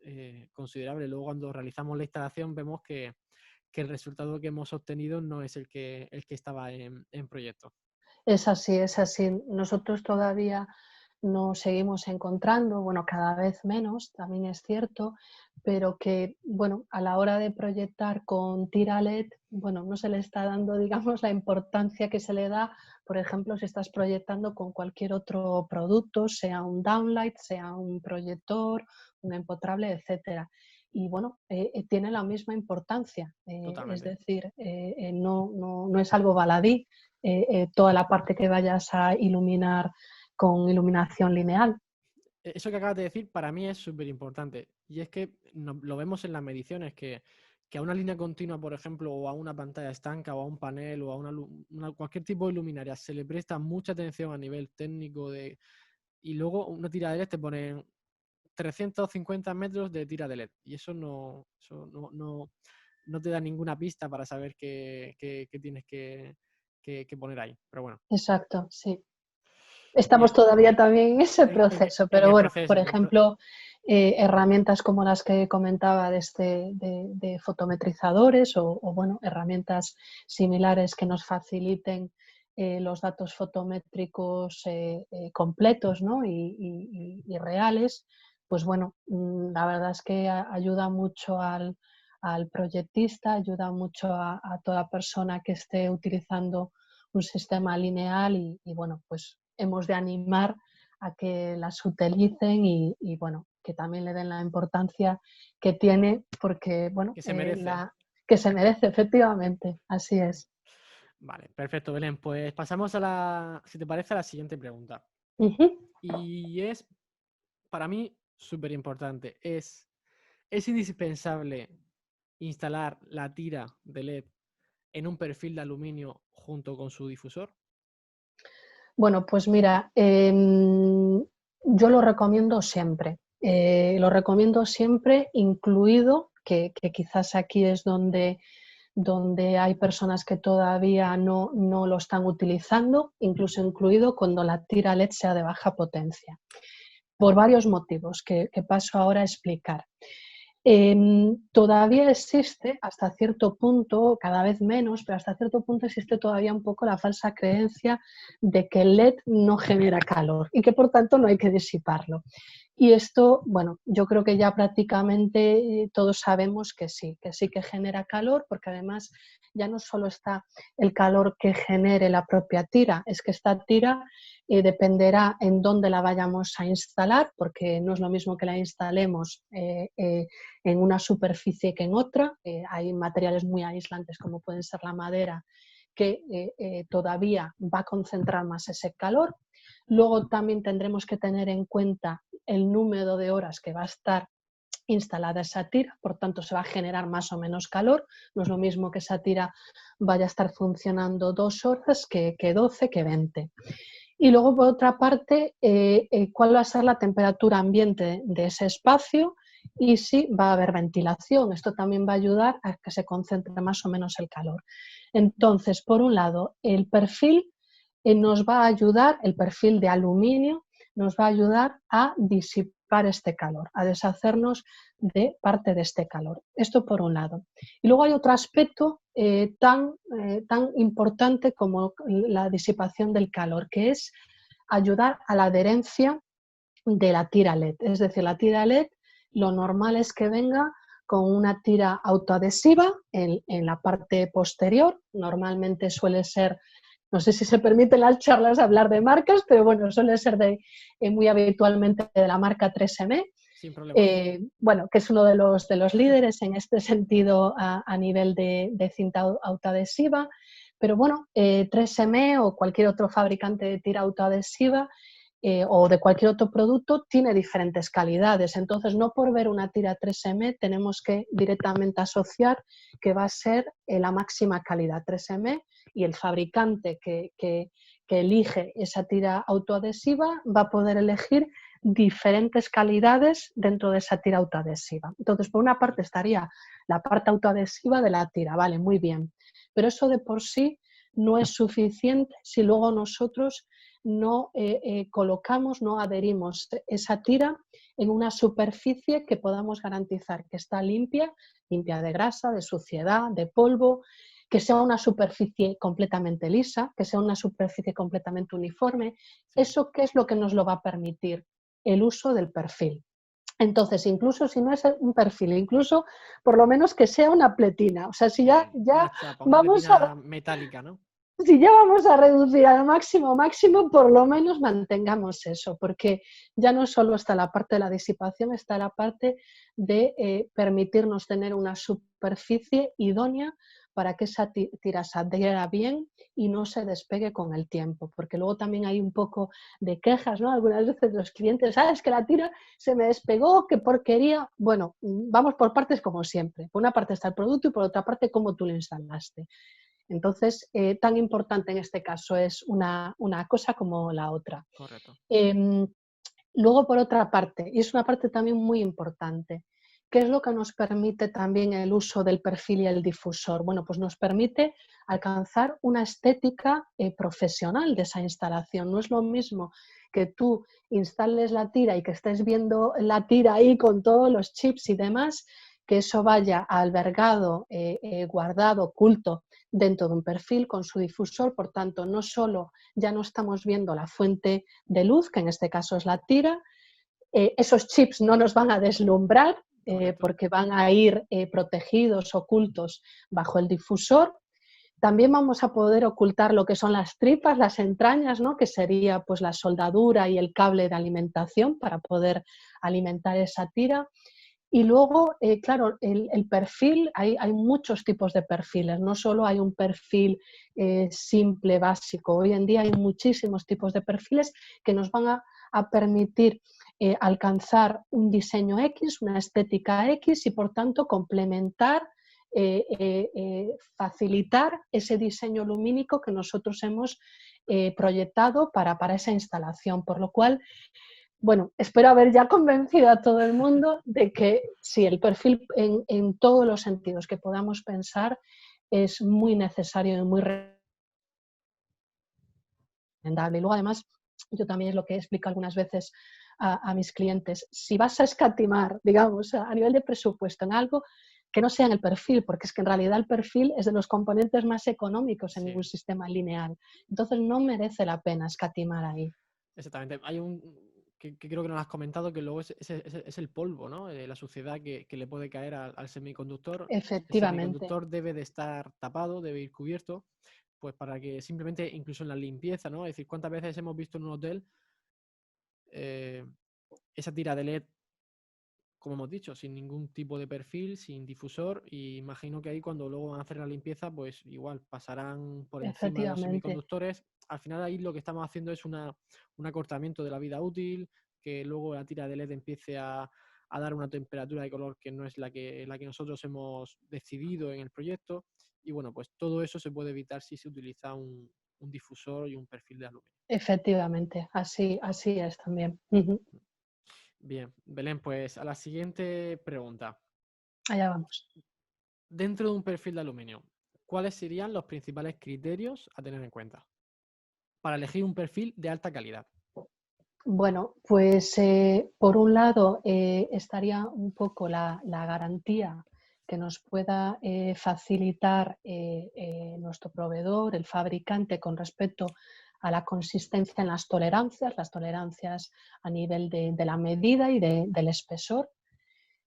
considerable. Luego cuando realizamos la instalación vemos que que el resultado que hemos obtenido no es el que estaba en proyecto. Es así, es así. Nosotros todavía nos seguimos encontrando, bueno, cada vez menos, también es cierto, pero que, bueno, a la hora de proyectar con tira LED, bueno, no se le está dando, digamos, la importancia que se le da, por ejemplo, si estás proyectando con cualquier otro producto, sea un downlight, sea un proyector, un empotrable, etcétera. Y bueno, tiene la misma importancia, es Totalmente. decir, no es algo baladí toda la parte que vayas a iluminar con iluminación lineal. Eso que acabas de decir para mí es súper importante. Y es que lo vemos en las mediciones, que a una línea continua, por ejemplo, o a una pantalla estanca, o a un panel, o a cualquier tipo de luminaria, se le presta mucha atención a nivel técnico y luego una tira de LED te ponen 350 metros de tira de LED. Y no te da ninguna pista para saber qué tienes que poner ahí. Pero bueno, Exacto, sí. bien. Estamos todavía también en ese En, en- proceso, en pero el bueno, proceso, por ejemplo, herramientas como las que comentaba de fotometrizadores o, bueno, herramientas similares que nos faciliten los datos fotométricos completos, ¿no? y reales, pues bueno, la verdad es que ayuda mucho al proyectista, ayuda mucho a toda persona que esté utilizando un sistema lineal y bueno, pues hemos de animar a que las utilicen y bueno, que también le den la importancia que tiene porque, bueno, que se merece. que se merece, efectivamente, así es. Vale, perfecto, Belén. Pues pasamos si te parece, a la siguiente pregunta. Ujú. Y es, para mí, súper importante. ¿Es indispensable instalar la tira de LED en un perfil de aluminio junto con su difusor? Bueno, pues mira, yo lo recomiendo siempre, incluido que quizás aquí es donde hay personas que todavía no lo están utilizando, incluso incluido cuando la tira LED sea de baja potencia, por varios motivos que paso ahora a explicar. Todavía existe hasta cierto punto, cada vez menos, pero hasta cierto punto existe todavía un poco la falsa creencia de que el LED no genera calor y que por tanto no hay que disiparlo. Y esto, bueno, yo creo que ya prácticamente todos sabemos que sí que genera calor, porque además ya no solo está el calor que genere la propia tira, es que esta tira dependerá en dónde la vayamos a instalar, porque no es lo mismo que la instalemos en una superficie que en otra. Hay materiales muy aislantes como pueden ser la madera que todavía va a concentrar más ese calor. Luego también tendremos que tener en cuenta el número de horas que va a estar instalada esa tira, por tanto se va a generar más o menos calor. No es lo mismo que esa tira vaya a estar funcionando 2 horas que 12, que 20. Y luego, por otra parte, cuál va a ser la temperatura ambiente de ese espacio y si va a haber ventilación. Esto también va a ayudar a que se concentre más o menos el calor. Entonces, por un lado, el perfil nos va a ayudar, el perfil de aluminio nos va a ayudar a disipar este calor, a deshacernos de parte de este calor. Esto por un lado. Y luego hay otro aspecto tan importante como la disipación del calor, que es ayudar a la adherencia de la tira LED. Es decir, la tira LED lo normal es que venga con una tira autoadhesiva en la parte posterior. Normalmente suele ser, no sé si se permite en las charlas hablar de marcas, pero bueno, suele ser muy habitualmente de la marca 3M. Sin problema. Bueno, que es uno de los líderes en este sentido a nivel de cinta autoadhesiva. Pero bueno, 3M o cualquier otro fabricante de tira autoadhesiva o de cualquier otro producto tiene diferentes calidades. Entonces, no por ver una tira 3M tenemos que directamente asociar que va a ser la máxima calidad 3M y el fabricante que elige esa tira autoadhesiva va a poder elegir diferentes calidades dentro de esa tira autoadhesiva. Entonces, por una parte estaría la parte autoadhesiva de la tira, vale, muy bien, pero eso de por sí no es suficiente si luego nosotros no colocamos, no adherimos esa tira en una superficie que podamos garantizar que está limpia, limpia de grasa, de suciedad, de polvo, que sea una superficie completamente lisa, que sea una superficie completamente uniforme. Sí. ¿Eso qué es lo que nos lo va a permitir? El uso del perfil. Entonces, incluso si no es un perfil, incluso por lo menos que sea una pletina. O sea, si ya, Bien, ya una chapa, una vamos pletina a, metálica, ¿no? si ya vamos a reducir al máximo, máximo, por lo menos mantengamos eso, porque ya no solo está la parte de la disipación, está la parte de permitirnos tener una superficie idónea para que esa tira se adhiera bien y no se despegue con el tiempo, porque luego también hay un poco de quejas, ¿no? Algunas veces los clientes, es que la tira se me despegó, qué porquería. Bueno, vamos por partes como siempre. Por una parte está el producto y por otra parte cómo tú lo instalaste. Entonces, tan importante en este caso es una cosa como la otra. Correcto. Luego, por otra parte, y es una parte también muy importante, ¿qué es lo que nos permite también el uso del perfil y el difusor? Bueno, pues nos permite alcanzar una estética profesional de esa instalación. No es lo mismo que tú instales la tira y que estés viendo la tira ahí con todos los chips y demás, que eso vaya albergado, guardado, oculto dentro de un perfil con su difusor. Por tanto, no solo ya no estamos viendo la fuente de luz, que en este caso es la tira, esos chips no nos van a deslumbrar Correcto. porque van a ir protegidos, ocultos bajo el difusor. También vamos a poder ocultar lo que son las tripas, las entrañas, ¿no? Que sería pues la soldadura y el cable de alimentación para poder alimentar esa tira. Y luego, claro, el perfil, hay muchos tipos de perfiles, no solo hay un perfil simple, básico. Hoy en día hay muchísimos tipos de perfiles que nos van a permitir alcanzar un diseño X, una estética X y por tanto complementar, facilitar ese diseño lumínico que nosotros hemos proyectado para esa instalación. Por lo cual, bueno, espero haber ya convencido a todo el mundo de que sí, el perfil en todos los sentidos que podamos pensar es muy necesario y muy recomendable. Y luego, además, yo también es lo que explico algunas veces a mis clientes, si vas a escatimar, digamos, a nivel de presupuesto en algo, que no sea en el perfil, porque es que en realidad el perfil es de los componentes más económicos en un Sí, sistema lineal. Entonces no merece la pena escatimar ahí. exactamente. Hay un que creo que no lo has comentado, que luego es el polvo, ¿no? La suciedad que le puede caer al semiconductor. El Efectivamente. semiconductor debe de estar tapado, debe ir cubierto, pues para que simplemente, incluso en la limpieza, ¿no? Es decir, ¿cuántas veces hemos visto en un hotel eh, esa tira de LED, como hemos dicho, sin ningún tipo de perfil, sin difusor? Y imagino que ahí cuando luego van a hacer la limpieza, pues igual pasarán por encima de los Efectivamente, semiconductores. Al final ahí lo que estamos haciendo es un acortamiento de la vida útil, que luego la tira de LED empiece a dar una temperatura de color que no es la que nosotros hemos decidido en el proyecto. Y bueno, pues todo eso se puede evitar si se utiliza un difusor y un perfil de aluminio. efectivamente, así es también. Ujú. Bien, Belén, pues a la siguiente pregunta. Allá vamos. Dentro de un perfil de aluminio, ¿cuáles serían los principales criterios a tener en cuenta para elegir un perfil de alta calidad? Bueno, pues por un lado estaría un poco la garantía que nos pueda facilitar nuestro proveedor, el fabricante, con respecto a la consistencia en las tolerancias a nivel de la medida y del espesor.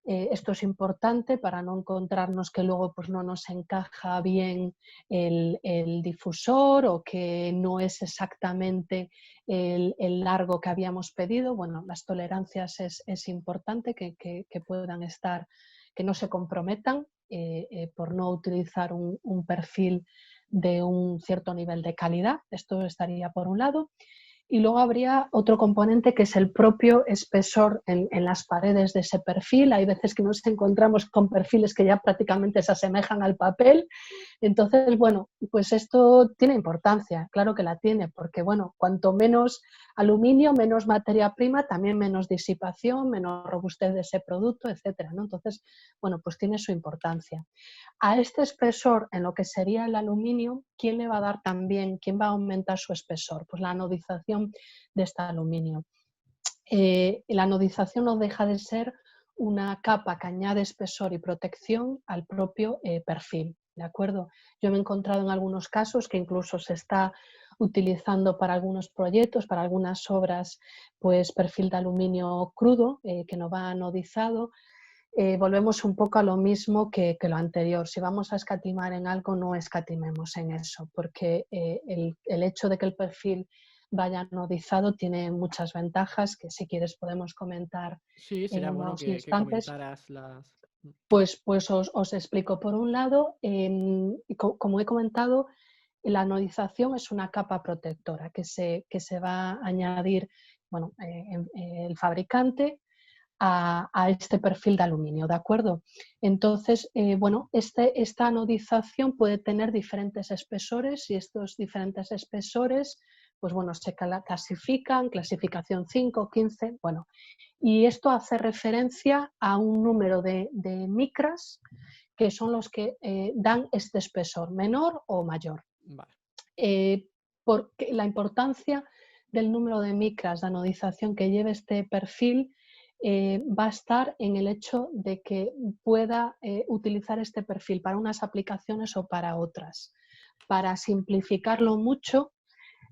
Esto es importante para no encontrarnos que luego pues, no nos encaja bien el difusor o que no es exactamente el largo que habíamos pedido. Bueno, las tolerancias es importante que puedan estar, que no se comprometan por no utilizar un perfil de un cierto nivel de calidad. Esto estaría por un lado. Y luego habría otro componente que es el propio espesor en las paredes de ese perfil. Hay veces que nos encontramos con perfiles que ya prácticamente se asemejan al papel. Entonces, bueno, pues esto tiene importancia, claro que la tiene, porque bueno, cuanto menos aluminio, menos materia prima, también menos disipación, menos robustez de ese producto, etcétera, ¿no? Entonces, bueno, pues tiene su importancia. A este espesor, en lo que sería el aluminio, ¿quién le va a dar también, quién va a aumentar su espesor? Pues la anodización anodización de este aluminio. La anodización no deja de ser una capa que añade espesor y protección al propio perfil, ¿de acuerdo? Yo me he encontrado en algunos casos que incluso se está utilizando para algunos proyectos, para algunas obras, pues perfil de aluminio crudo que no va anodizado. Volvemos un poco a lo mismo que lo anterior. Si vamos a escatimar en algo, no escatimemos en eso, porque el hecho de que el perfil vaya anodizado tiene muchas ventajas que si quieres podemos comentar Sí, en sería bueno unos que instantes. comentaras las... Pues os explico. Por un lado, como he comentado, la anodización es una capa protectora que se va a añadir, bueno, el fabricante a este perfil de aluminio, ¿de acuerdo? Entonces, bueno, esta anodización puede tener diferentes espesores y estos diferentes espesores, pues bueno, se clasifican, clasificación 5, 15, bueno, y esto hace referencia a un número de micras que son los que dan este espesor, menor o mayor. Vale. Porque la importancia del número de micras de anodización que lleve este perfil va a estar en el hecho de que pueda utilizar este perfil para unas aplicaciones o para otras. Para simplificarlo mucho,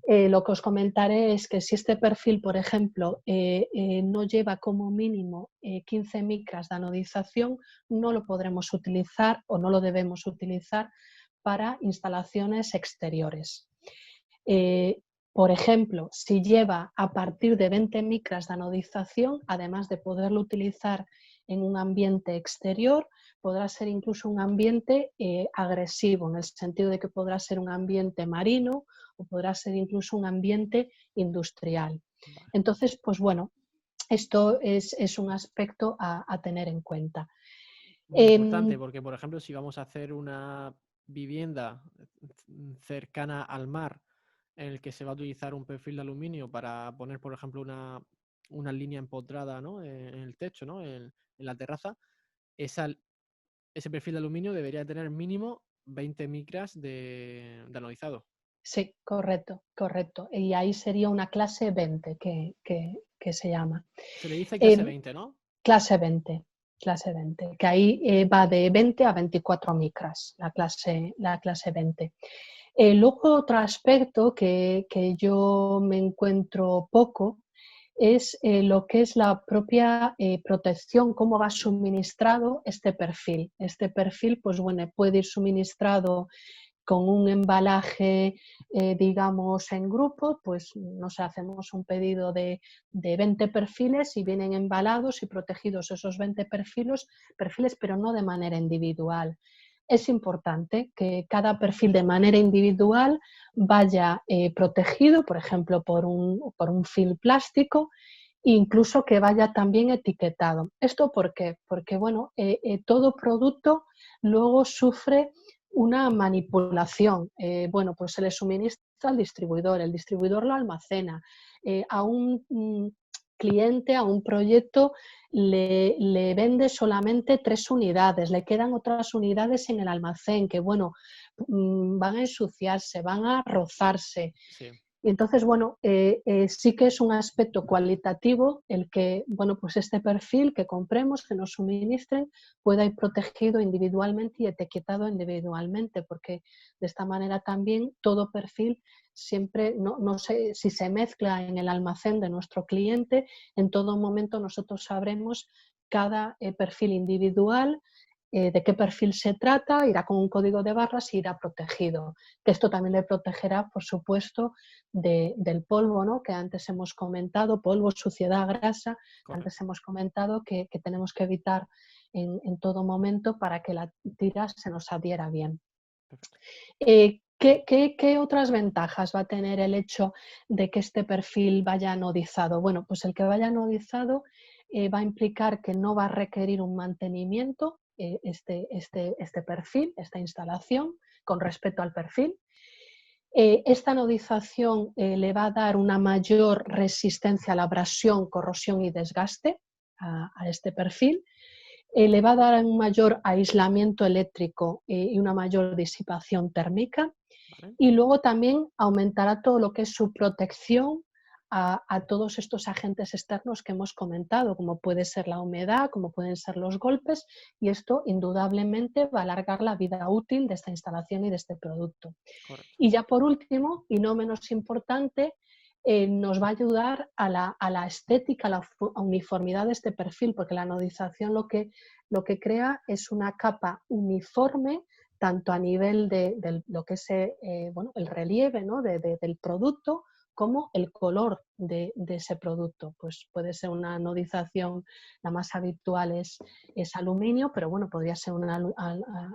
lo que os comentaré es que si este perfil, por ejemplo, no lleva como mínimo 15 micras de anodización, no lo podremos utilizar o no lo debemos utilizar para instalaciones exteriores. Por ejemplo, si lleva a partir de 20 micras de anodización, además de poderlo utilizar en un ambiente exterior, podrá ser incluso un ambiente agresivo, en el sentido de que podrá ser un ambiente marino o podrá ser incluso un ambiente industrial. Vale. Entonces, pues bueno, esto es un aspecto a tener en cuenta. Muy importante, porque por ejemplo, si vamos a hacer una vivienda cercana al mar en el que se va a utilizar un perfil de aluminio para poner, por ejemplo, una línea empotrada, ¿no?, en el techo, ¿no?, en la terraza, ese perfil de aluminio debería tener mínimo 20 micras de anodizado. Sí, correcto, correcto. Y ahí sería una clase 20 que se llama. Se le dice clase Eh, 20, ¿no? clase 20, clase 20, que ahí va de 20 a 24 micras, la clase 20. Luego otro aspecto que yo me encuentro poco es lo que es la propia protección, cómo va suministrado este perfil. Este perfil, pues bueno, puede ir suministrado con un embalaje, digamos, en grupo, pues no sé, hacemos un pedido de 20 perfiles y vienen embalados y protegidos esos 20 perfiles, pero no de manera individual. Es importante que cada perfil de manera individual vaya protegido, por ejemplo, por un film plástico, incluso que vaya también etiquetado. ¿Esto por qué? Porque bueno, todo producto luego sufre una manipulación. Bueno, pues se le suministra al distribuidor, el distribuidor lo almacena, a un cliente, a un proyecto le vende solamente 3 unidades, le quedan otras unidades en el almacén que, bueno, van a ensuciarse, van a rozarse. Sí. Y entonces, bueno, sí que es un aspecto cualitativo el que, bueno, pues este perfil que compremos, que nos suministren, pueda ir protegido individualmente y etiquetado individualmente, porque de esta manera también todo perfil siempre, no sé si se mezcla en el almacén de nuestro cliente, en todo momento nosotros sabremos cada perfil individual, de qué perfil se trata, irá con un código de barras y irá protegido. Que esto también le protegerá, por supuesto, del polvo, ¿no?, que antes hemos comentado, polvo, suciedad, grasa, que Correcto. antes hemos comentado que tenemos que evitar en todo momento para que la tira se nos adhiera bien. Perfecto. ¿Qué otras ventajas va a tener el hecho de que este perfil vaya anodizado? Bueno, pues el que vaya anodizado va a implicar que no va a requerir un mantenimiento este perfil, esta instalación, con respecto al perfil. Esta anodización le va a dar una mayor resistencia a la abrasión, corrosión y desgaste a este perfil. Le va a dar un mayor aislamiento eléctrico y una mayor disipación térmica. ¿Vale? Y luego también aumentará todo lo que es su protección a todos estos agentes externos que hemos comentado, como puede ser la humedad, como pueden ser los golpes, y esto indudablemente va a alargar la vida útil de esta instalación y de este producto. Correcto. Y ya por último, y no menos importante, nos va a ayudar a la estética, a la uniformidad de este perfil, porque la anodización lo que crea es una capa uniforme, tanto a nivel de lo que es bueno, el relieve, ¿no? Del producto, como el color de ese producto. Pues puede ser una anodización, la más habitual es aluminio, pero bueno, podría ser una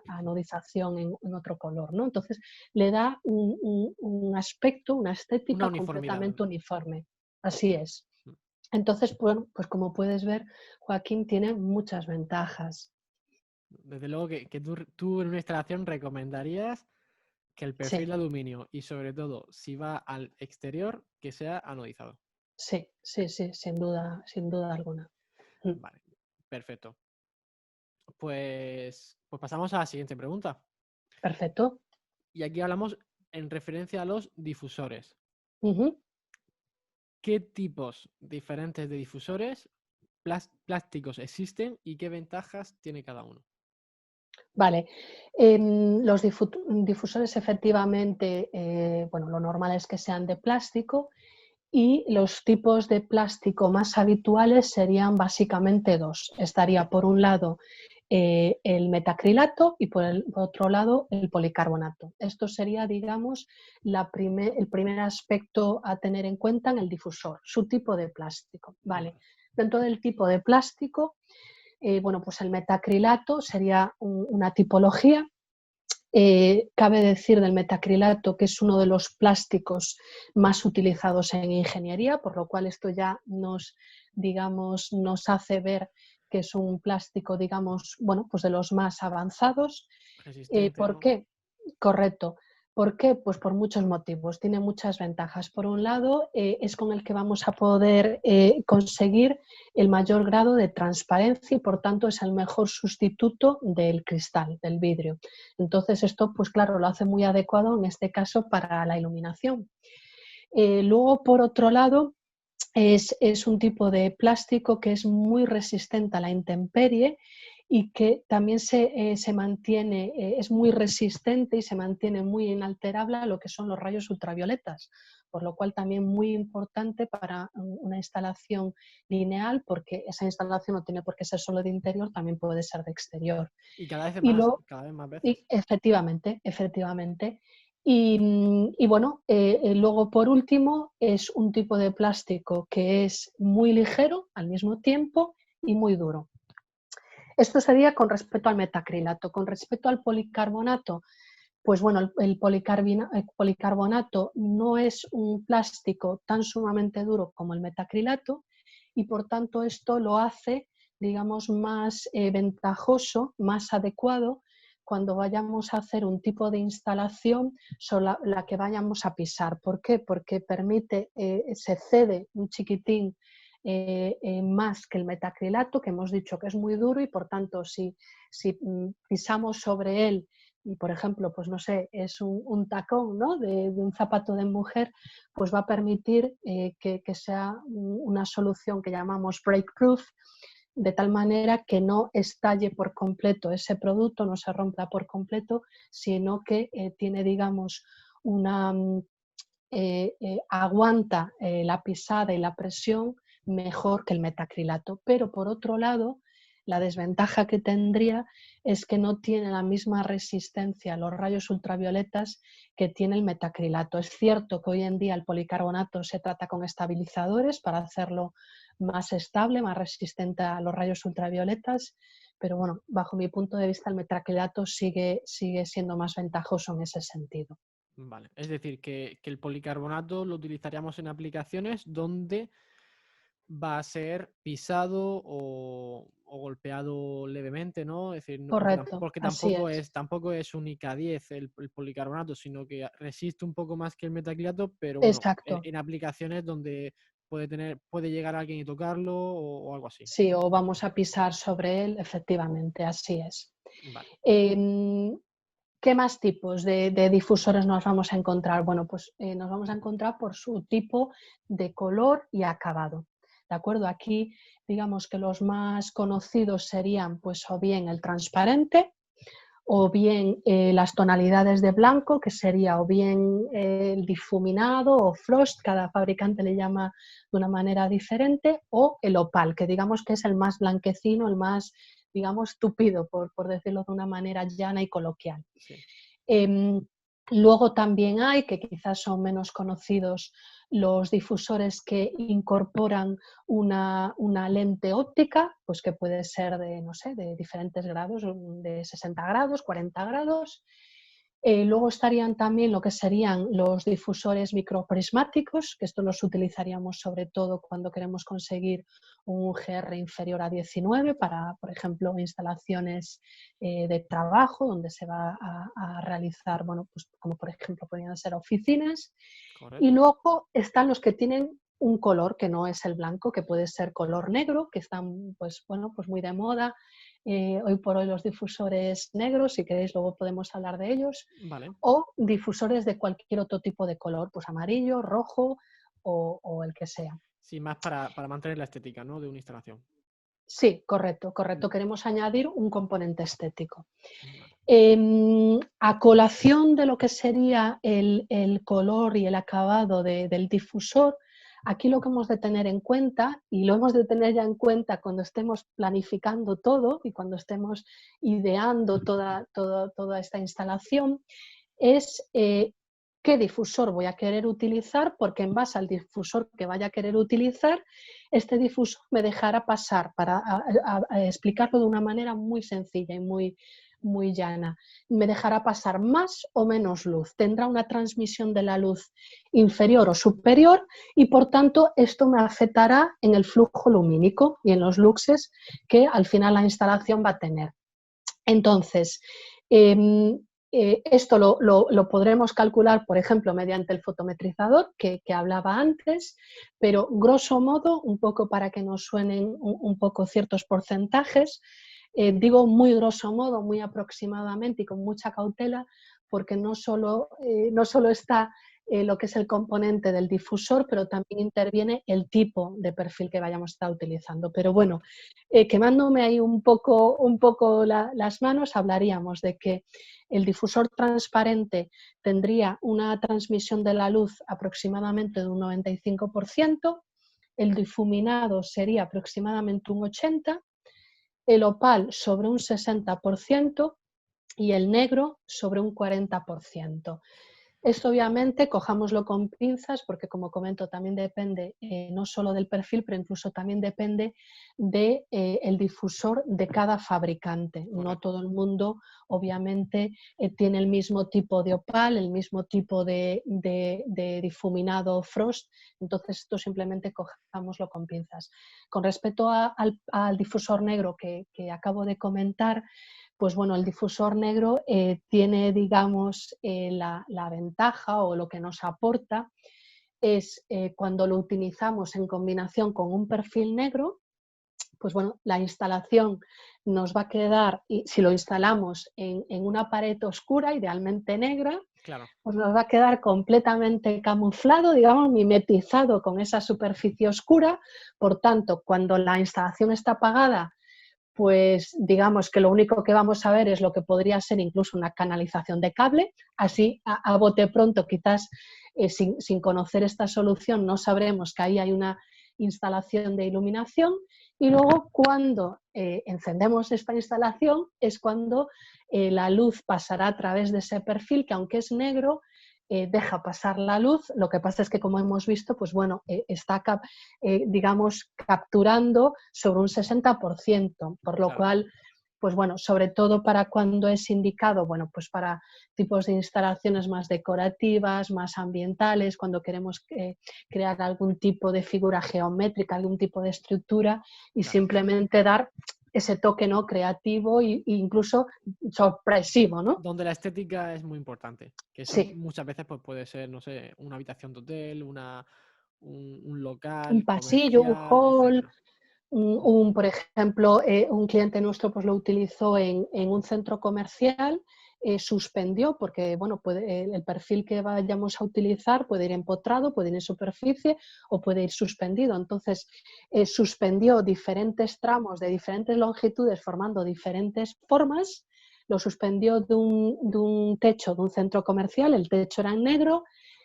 anodización en otro color, ¿no? Entonces, le da un aspecto, una Una estética uniformidad. completamente uniforme. Así es. Mm. Entonces, bueno, pues como puedes ver, Joaquín tiene muchas ventajas. Desde luego que tú en una instalación recomendarías que el perfil Sí, de aluminio y sobre todo si va al exterior, que sea anodizado. sí, sí, sí, sin duda alguna. Mm, Vale, perfecto. Pues pasamos a la siguiente pregunta. perfecto. Y aquí hablamos en referencia a los difusores. Ujú. ¿Qué tipos diferentes de difusores plásticos existen y qué ventajas tiene cada uno? Vale. Los difusores efectivamente, bueno, lo normal es que sean de plástico y los tipos de plástico más habituales serían básicamente dos. Estaría por un lado el metacrilato y por otro lado el policarbonato. Esto sería, digamos, el primer aspecto a tener en cuenta en el difusor, su tipo de plástico. Vale. Vale. Dentro del tipo de plástico, bueno, pues el metacrilato sería una tipología. Cabe decir del metacrilato que es uno de los plásticos más utilizados en ingeniería, por lo cual esto ya digamos, nos hace ver que es un plástico, digamos, bueno, pues de los más avanzados. Resistente, ¿Por ¿no? qué? Correcto. ¿Por qué? Pues por muchos motivos. Tiene muchas ventajas. Por un lado, es con el que vamos a poder conseguir el mayor grado de transparencia y, por tanto, es el mejor sustituto del cristal, del vidrio. Entonces, esto, pues claro, lo hace muy adecuado en este caso para la iluminación. Luego, por otro lado, es un tipo de plástico que es muy resistente a la intemperie y que también se mantiene, es muy resistente y se mantiene muy inalterable a lo que son los rayos ultravioletas, por lo cual también muy importante para una instalación lineal, porque esa instalación no tiene por qué ser solo de interior, también puede ser de exterior. Y cada vez Y más, luego, cada vez más veces. y efectivamente, efectivamente. Y bueno, luego por último es un tipo de plástico que es muy ligero al mismo tiempo y muy duro. Esto sería con respecto al metacrilato. Con respecto al policarbonato, pues bueno, el policarbonato no es un plástico tan sumamente duro como el metacrilato y por tanto esto lo hace, digamos, más ventajoso, más adecuado cuando vayamos a hacer un tipo de instalación sobre la que vayamos a pisar. ¿Por qué? Porque permite, se cede un chiquitín más que el metacrilato, que hemos dicho que es muy duro y por tanto si pisamos sobre él y, por ejemplo, pues no sé, es un tacón, ¿no? de un zapato de mujer, pues va a permitir que sea una solución que llamamos break-proof, de tal manera que no estalle por completo ese producto, no se rompa por completo, sino que tiene, digamos, una aguanta la pisada y la presión mejor que el metacrilato. Pero por otro lado, la desventaja que tendría es que no tiene la misma resistencia a los rayos ultravioletas que tiene el metacrilato. Es cierto que hoy en día el policarbonato se trata con estabilizadores para hacerlo más estable, más resistente a los rayos ultravioletas, pero bueno, bajo mi punto de vista el metacrilato sigue siendo más ventajoso en ese sentido. Vale. Es decir, que el policarbonato lo utilizaríamos en aplicaciones donde va a ser pisado o golpeado levemente, ¿no? Es decir, Correcto, porque así es. tampoco es un IK10 el policarbonato, sino que resiste un poco más que el metacrilato, pero bueno, Exacto. en aplicaciones donde puede llegar alguien y tocarlo o algo así. Sí, o vamos a pisar sobre él, efectivamente, así es. Vale. Em, ¿Qué más tipos de difusores nos vamos a encontrar? Bueno, pues nos vamos a encontrar por su tipo de color y acabado. ¿De acuerdo? Aquí digamos que los más conocidos serían pues o bien el transparente o bien las tonalidades de blanco, que sería o bien el difuminado o frost, cada fabricante le llama de una manera diferente, o el opal, que digamos que es el más blanquecino, el más, digamos, tupido, por decirlo de una manera llana y coloquial. Sí. Luego también hay, que quizás son menos conocidos, los difusores que incorporan una lente óptica, pues que puede ser de, no sé, de diferentes grados, de 60 grados, 40 grados. Luego estarían también lo que serían los difusores microprismáticos, que estos los utilizaríamos sobre todo cuando queremos conseguir un GR inferior a 19 para, por ejemplo, instalaciones de trabajo donde se va a realizar, bueno, pues como por ejemplo podrían ser oficinas. Y Correcto. luego están los que tienen un color que no es el blanco, que puede ser color negro, que están pues, bueno, pues muy de moda. Hoy por hoy los difusores negros, si queréis luego podemos hablar de ellos, Vale. o difusores de cualquier otro tipo de color, pues amarillo, rojo o el que sea. Sí, más para mantener la estética, ¿no? De una instalación. Sí, correcto, correcto. Queremos añadir un componente estético. Vale. A colación de lo que sería el color y el acabado del difusor, aquí lo que hemos de tener en cuenta, y lo hemos de tener ya en cuenta cuando estemos planificando todo y cuando estemos ideando toda esta instalación, es qué difusor voy a querer utilizar, porque en base al difusor que vaya a querer utilizar, este difusor me dejará pasar, para a explicarlo de una manera muy sencilla y muy llana, me dejará pasar más o menos luz, tendrá una transmisión de la luz inferior o superior y por tanto esto me afectará en el flujo lumínico y en los luxes que al final la instalación va a tener. Entonces, esto lo podremos calcular, por ejemplo, mediante el fotometrizador que hablaba antes, pero grosso modo, un poco para que nos suenen un poco ciertos porcentajes, digo muy grosso modo, muy aproximadamente y con mucha cautela, porque no solo está lo que es el componente del difusor, pero también interviene el tipo de perfil que vayamos a estar utilizando. Pero bueno, Correcto. quemándome ahí un poco las manos, hablaríamos de que el difusor transparente tendría una transmisión de la luz aproximadamente de un 95%, el difuminado sería aproximadamente un 80%, el opal sobre un 60% y el negro sobre un 40%. Esto obviamente cojámoslo con pinzas porque, como comento, también depende no solo del perfil, pero incluso también depende del difusor de cada fabricante. No Correcto. todo el mundo obviamente tiene el mismo tipo de opal, el mismo tipo de difuminado frost, entonces esto simplemente cojámoslo con pinzas. Con respecto al difusor negro que acabo de comentar, pues bueno, el difusor negro tiene, digamos, la ventaja o lo que nos aporta es cuando lo utilizamos en combinación con un perfil negro, pues bueno, la instalación nos va a quedar, y si lo instalamos en una pared oscura, idealmente negra, Claro. pues nos va a quedar completamente camuflado, digamos, mimetizado con esa superficie oscura. Por tanto, cuando la instalación está apagada, pues digamos que lo único que vamos a ver es lo que podría ser incluso una canalización de cable. Así, a bote pronto, quizás sin conocer esta solución, no sabremos que ahí hay una instalación de iluminación. Y luego, cuando encendemos esta instalación, es cuando la luz pasará a través de ese perfil, que aunque es negro, deja pasar la luz. Lo que pasa es que, como hemos visto, pues bueno, está digamos, capturando sobre un 60%, por lo Claro. cual, pues bueno, sobre todo para cuando es indicado, bueno, pues para tipos de instalaciones más decorativas, más ambientales, cuando queremos crear algún tipo de figura geométrica, algún tipo de estructura y Claro. simplemente dar ese toque, ¿no?, creativo e incluso sorpresivo, ¿no? Donde la estética es muy importante, que eso Sí. muchas veces pues, puede ser, no sé, una habitación de hotel, un Un local pasillo, un comercial, hall, etcétera. Ujú. por ejemplo, un cliente nuestro pues lo utilizó en un centro comercial suspendió, porque bueno, el perfil que vayamos a utilizar puede ir empotrado, puede ir en superficie o puede ir suspendido. Entonces, suspendió diferentes tramos de diferentes longitudes formando diferentes formas, lo suspendió de un techo de un centro comercial, el techo era en negro,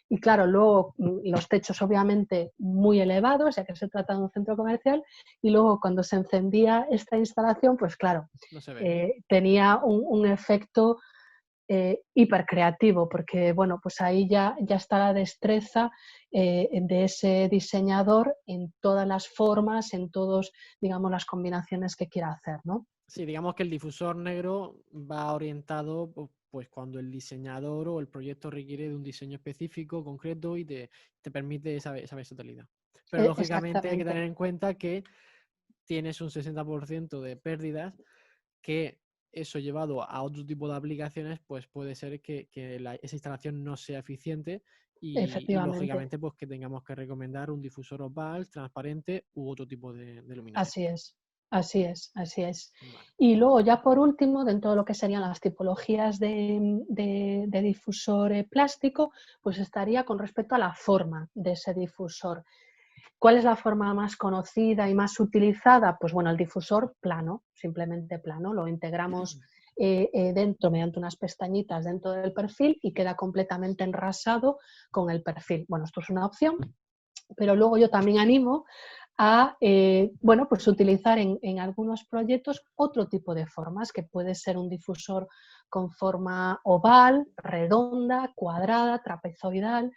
y claro, luego los techos obviamente muy elevados, ya que se trata de un centro comercial, y luego cuando se encendía esta instalación, pues claro, No se ve. tenía un efecto hipercreativo, porque bueno, pues ahí ya está la destreza de ese diseñador en todas las formas, en todas, digamos, las combinaciones que quiera hacer, ¿no? Sí, digamos que el difusor negro va orientado pues cuando el diseñador o el proyecto requiere de un diseño específico, concreto y te permite esa versatilidad. Pero lógicamente hay que Exactamente. tener en cuenta que tienes un 60% de pérdidas, que eso llevado a otro tipo de aplicaciones, pues puede ser que esa instalación no sea eficiente y Efectivamente. lógicamente pues que tengamos que recomendar un difusor opal, transparente u otro tipo de luminaria. Así es, así es, así es. Vale. Y luego ya por último, dentro de lo que serían las tipologías de difusor plástico, pues estaría con respecto a la forma de ese difusor. ¿Cuál es la forma más conocida y más utilizada? Pues bueno, el difusor plano, simplemente plano, lo integramos dentro mediante unas pestañitas dentro del perfil y queda completamente enrasado con el perfil. Bueno, esto es una opción, pero luego yo también animo a bueno, pues utilizar en algunos proyectos otro tipo de formas, que puede ser un difusor con forma oval, redonda, cuadrada, trapezoidal.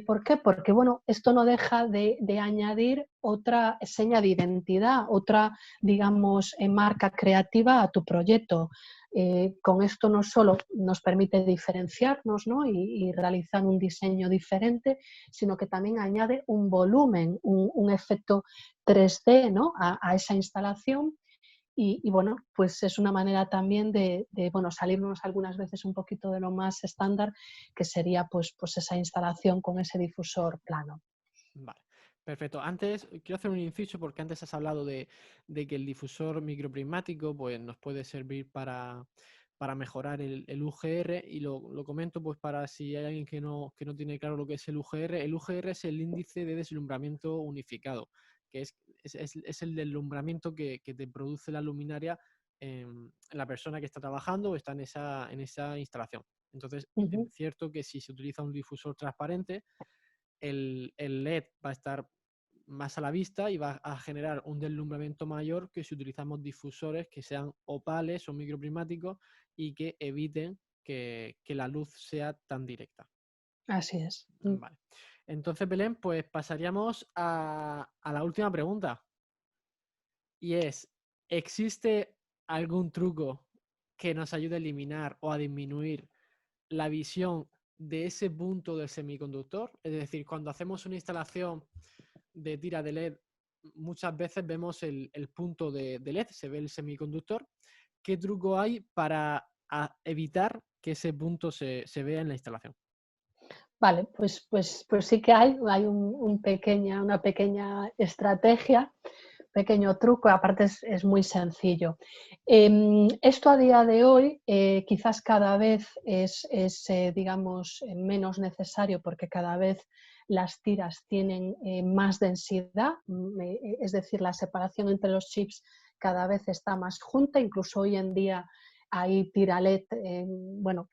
¿Por qué? Porque bueno, esto no deja de añadir otra seña de identidad, otra, digamos, marca creativa a tu proyecto. Con esto no solo nos permite diferenciarnos, ¿no? y realizar un diseño diferente, sino que también añade un volumen, un efecto 3D, ¿no? a esa instalación. Y bueno, pues es una manera también bueno, salirnos algunas veces un poquito de lo más estándar, que sería pues esa instalación con ese difusor plano. Vale, perfecto. Antes, quiero hacer un inciso porque antes has hablado de que el difusor microprismático pues, nos puede servir para mejorar el UGR y lo comento pues para si hay alguien que no tiene claro lo que es el UGR. El UGR es el índice de deslumbramiento unificado, que es el deslumbramiento que te produce la luminaria en la persona que está trabajando o está en esa instalación. Entonces, es Ujú. cierto que si se utiliza un difusor transparente, el LED va a estar más a la vista y va a generar un deslumbramiento mayor que si utilizamos difusores que sean opales o microprismáticos y que eviten que la luz sea tan directa. Así es. Vale. Entonces, Belén, pues pasaríamos a la última pregunta. Y es, ¿existe algún truco que nos ayude a eliminar o a disminuir la visión de ese punto del semiconductor? Es decir, cuando hacemos una instalación de tira de LED, muchas veces vemos el punto de LED, se ve el semiconductor. ¿Qué truco hay para evitar que ese punto se vea en la instalación? Vale, pues sí que hay una pequeña estrategia, pequeño truco, aparte es muy sencillo. Esto a día de hoy quizás cada vez es digamos, menos necesario porque cada vez las tiras tienen más densidad, es decir, la separación entre los chips cada vez está más junta, incluso hoy en día hay tira LED, bueno,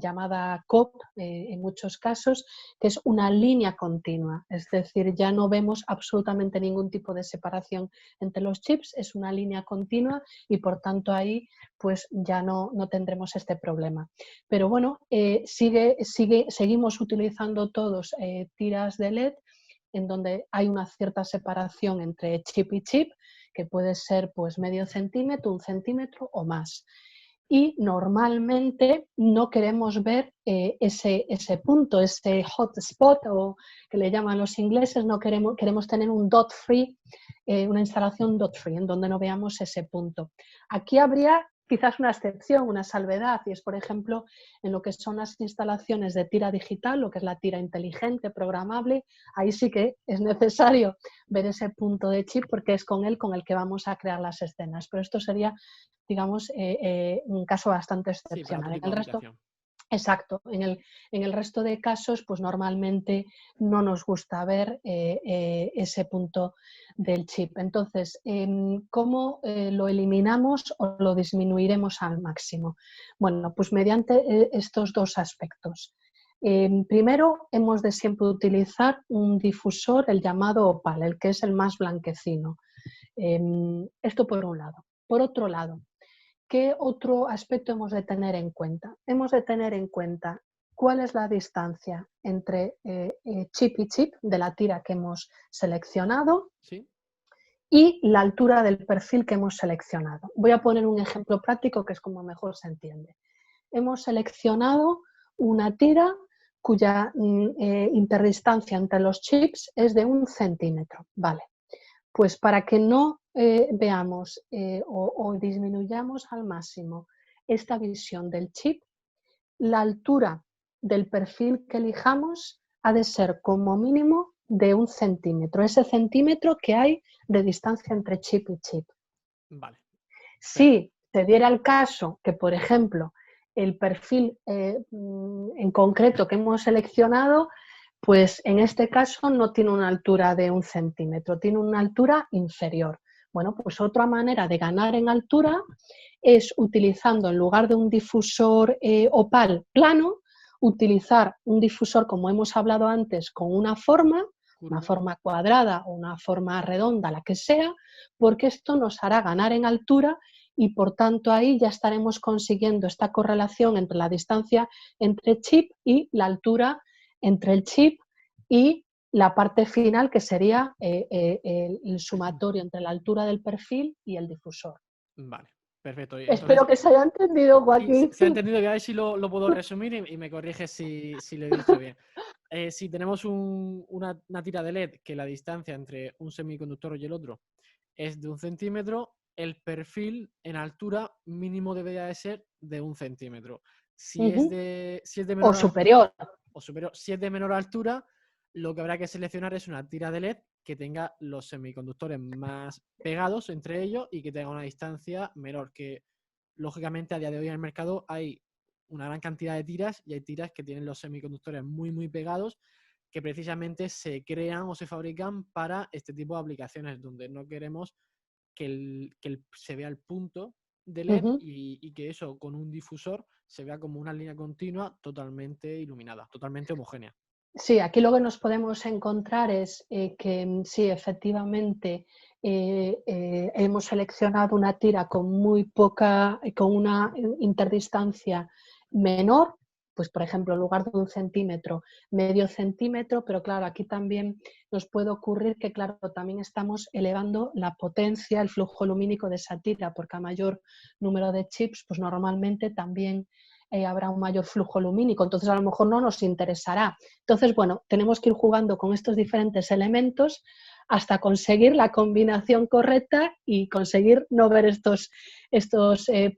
llamada COP en muchos casos, que es una línea continua, es decir, ya no vemos absolutamente ningún tipo de separación entre los chips, es una línea continua y por tanto ahí pues ya no tendremos este problema. Pero bueno, seguimos utilizando todos tiras de LED en donde hay una cierta separación entre chip y chip, que puede ser pues medio centímetro, 1 centímetro o más. Y normalmente no queremos ver ese punto, ese hotspot o que le llaman los ingleses, no queremos tener un dot free, una instalación dot free en donde no veamos ese punto. Aquí habría quizás una excepción, una salvedad, y es por ejemplo en lo que son las instalaciones de tira digital, lo que es la tira inteligente, programable, ahí sí que es necesario ver ese punto de chip porque es con él con el que vamos a crear las escenas, pero esto sería digamos, un caso bastante Sí, para otro excepcional. En tipo el de resto, aplicación. exacto, en el resto de casos, pues normalmente no nos gusta ver ese punto del chip. Entonces, ¿cómo lo eliminamos o lo disminuiremos al máximo? Bueno, pues mediante estos dos aspectos. Primero, hemos de siempre utilizar un difusor, el llamado opal, el que es el más blanquecino. Esto por un lado. Por otro lado, ¿qué otro aspecto hemos de tener en cuenta? Hemos de tener en cuenta cuál es la distancia entre chip y chip de la tira que hemos seleccionado ¿Sí? y la altura del perfil que hemos seleccionado. Voy a poner un ejemplo práctico que es como mejor se entiende. Hemos seleccionado una tira cuya interdistancia entre los chips es de 1 centímetro. Vale, pues para que no veamos o disminuyamos al máximo esta visión del chip, la altura del perfil que elijamos ha de ser como mínimo de 1 centímetro, ese centímetro que hay de distancia entre chip y chip. Vale. Si se diera el caso que, por ejemplo, el perfil en concreto que hemos seleccionado, pues en este caso no tiene una altura de 1 centímetro, tiene una altura inferior. Bueno, pues otra manera de ganar en altura es utilizando, en lugar de un difusor opal plano, utilizar un difusor, como hemos hablado antes, con una Curvo. forma cuadrada o una forma redonda, la que sea, porque esto nos hará ganar en altura y por tanto ahí ya estaremos consiguiendo esta correlación entre la distancia entre chip y la altura entre el chip y la parte final, que sería el sumatorio entre la altura del perfil y el difusor. Vale, perfecto. Y entonces, Espero que se haya entendido, sí, Joaquín. se ha entendido, que a ver si lo puedo resumir y me corriges si lo he dicho bien. Si tenemos una tira de LED que la distancia entre un semiconductor y el otro es de 1 centímetro, el perfil en altura mínimo debería de ser de 1 centímetro. Si es de O menor altura superior. o superior, si es de menor altura, lo que habrá que seleccionar es una tira de LED que tenga los semiconductores más pegados entre ellos y que tenga una distancia menor, que lógicamente a día de hoy en el mercado hay una gran cantidad de tiras y hay tiras que tienen los semiconductores muy, muy pegados, que precisamente se crean o se fabrican para este tipo de aplicaciones donde no queremos se vea el punto de LED Ujú. y que eso con un difusor se vea como una línea continua totalmente iluminada, totalmente homogénea. Sí, aquí lo que nos podemos encontrar es que sí, efectivamente, hemos seleccionado una tira con muy poca, con una interdistancia menor, pues por ejemplo, en lugar de 1 centímetro, medio centímetro, pero claro, aquí también nos puede ocurrir que, claro, también estamos elevando la potencia, el flujo lumínico de esa tira, porque a mayor número de chips, pues normalmente también habrá un mayor flujo lumínico, entonces a lo mejor no nos interesará. Entonces, bueno, tenemos que ir jugando con estos diferentes elementos hasta conseguir la combinación correcta y conseguir no ver estos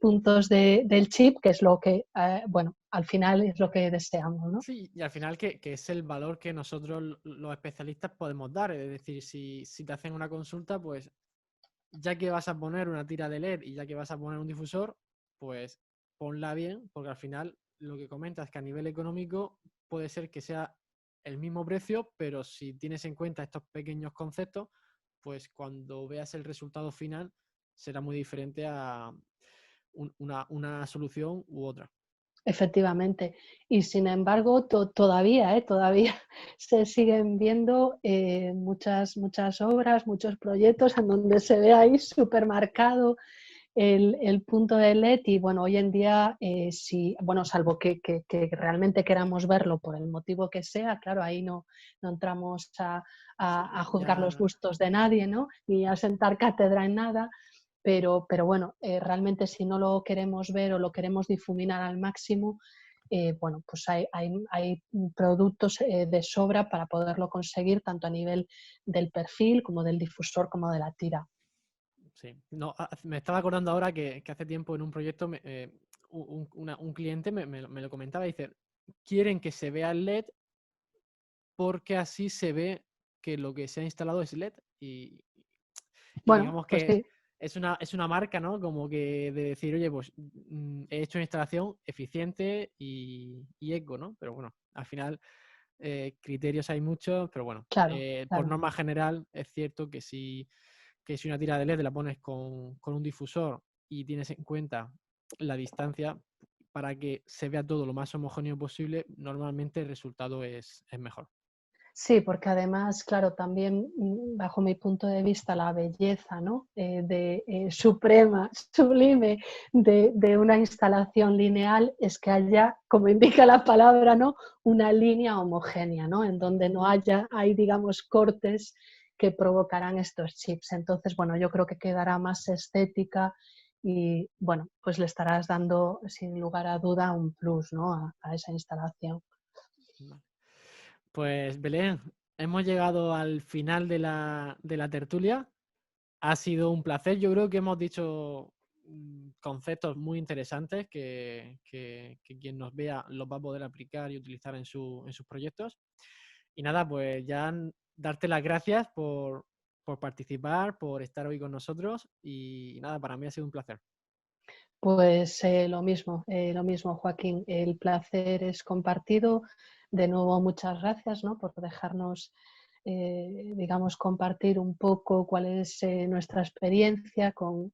puntos del chip, que es lo que, bueno, al final es lo que deseamos, ¿no? Sí, y al final que es el valor que nosotros los especialistas podemos dar. Es decir, si te hacen una consulta, pues ya que vas a poner una tira de LED y ya que vas a poner un difusor, pues ponla bien, porque al final lo que comentas es que a nivel económico puede ser que sea el mismo precio, pero si tienes en cuenta estos pequeños conceptos, pues cuando veas el resultado final será muy diferente a una solución u otra. Efectivamente. Y sin embargo, todavía, todavía se siguen viendo muchas obras, muchos proyectos en donde se ve ahí supermercado el punto de LED y bueno, hoy en día, bueno, salvo que realmente queramos verlo por el motivo que sea, claro, ahí no entramos Sí, a juzgar los ya. gustos de nadie, ¿no? Ni a sentar cátedra en nada, pero bueno, realmente si no lo queremos ver o lo queremos difuminar al máximo, bueno, pues hay productos de sobra para poderlo conseguir, tanto a nivel del perfil como del difusor como de la tira. Sí, no, me estaba acordando ahora que hace tiempo en un proyecto un cliente me lo comentaba y dice, quieren que se vea el LED porque así se ve que lo que se ha instalado es LED y Bueno, digamos pues que sí. es una marca, ¿no? Como que de decir, oye, pues he hecho una instalación eficiente y eco, ¿no? Pero bueno, al final criterios hay muchos, pero bueno, Claro, por claro. norma general es cierto que si una tira de LED la pones con un difusor y tienes en cuenta la distancia para que se vea todo lo más homogéneo posible, normalmente el resultado es mejor. Sí, porque además, claro, también bajo mi punto de vista, la belleza, ¿no? Suprema, sublime de una instalación lineal es que haya, como indica la palabra, ¿no? Una línea homogénea, ¿no? En Claro. donde no hay, digamos, cortes que provocarán estos chips. Entonces, bueno, yo creo que quedará más estética y, bueno, pues le estarás dando, sin lugar a duda, un plus, ¿no? A esa instalación. Vale. Pues Belén, hemos llegado al final de la tertulia. Ha sido un placer. Yo creo que hemos dicho conceptos muy interesantes que quien nos vea los va a poder aplicar y utilizar en sus proyectos. Y nada, pues ya darte las gracias por participar, por estar hoy con nosotros y nada, para mí ha sido un placer. Pues lo mismo, Joaquín. El placer es compartido. De nuevo, muchas gracias, ¿no? Por dejarnos, digamos, compartir un poco cuál es nuestra experiencia con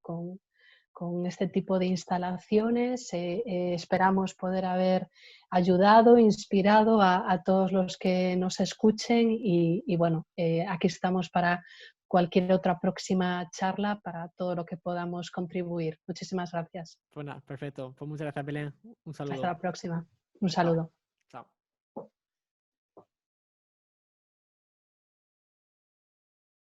este tipo de instalaciones. Esperamos poder haber ayudado, inspirado a todos los que nos escuchen y bueno, aquí estamos para cualquier otra próxima charla para todo lo que podamos contribuir. Muchísimas gracias. Pues nada, perfecto. Pues muchas gracias, Belén. Un Hasta saludo. la próxima. Un Chao. saludo. Chao.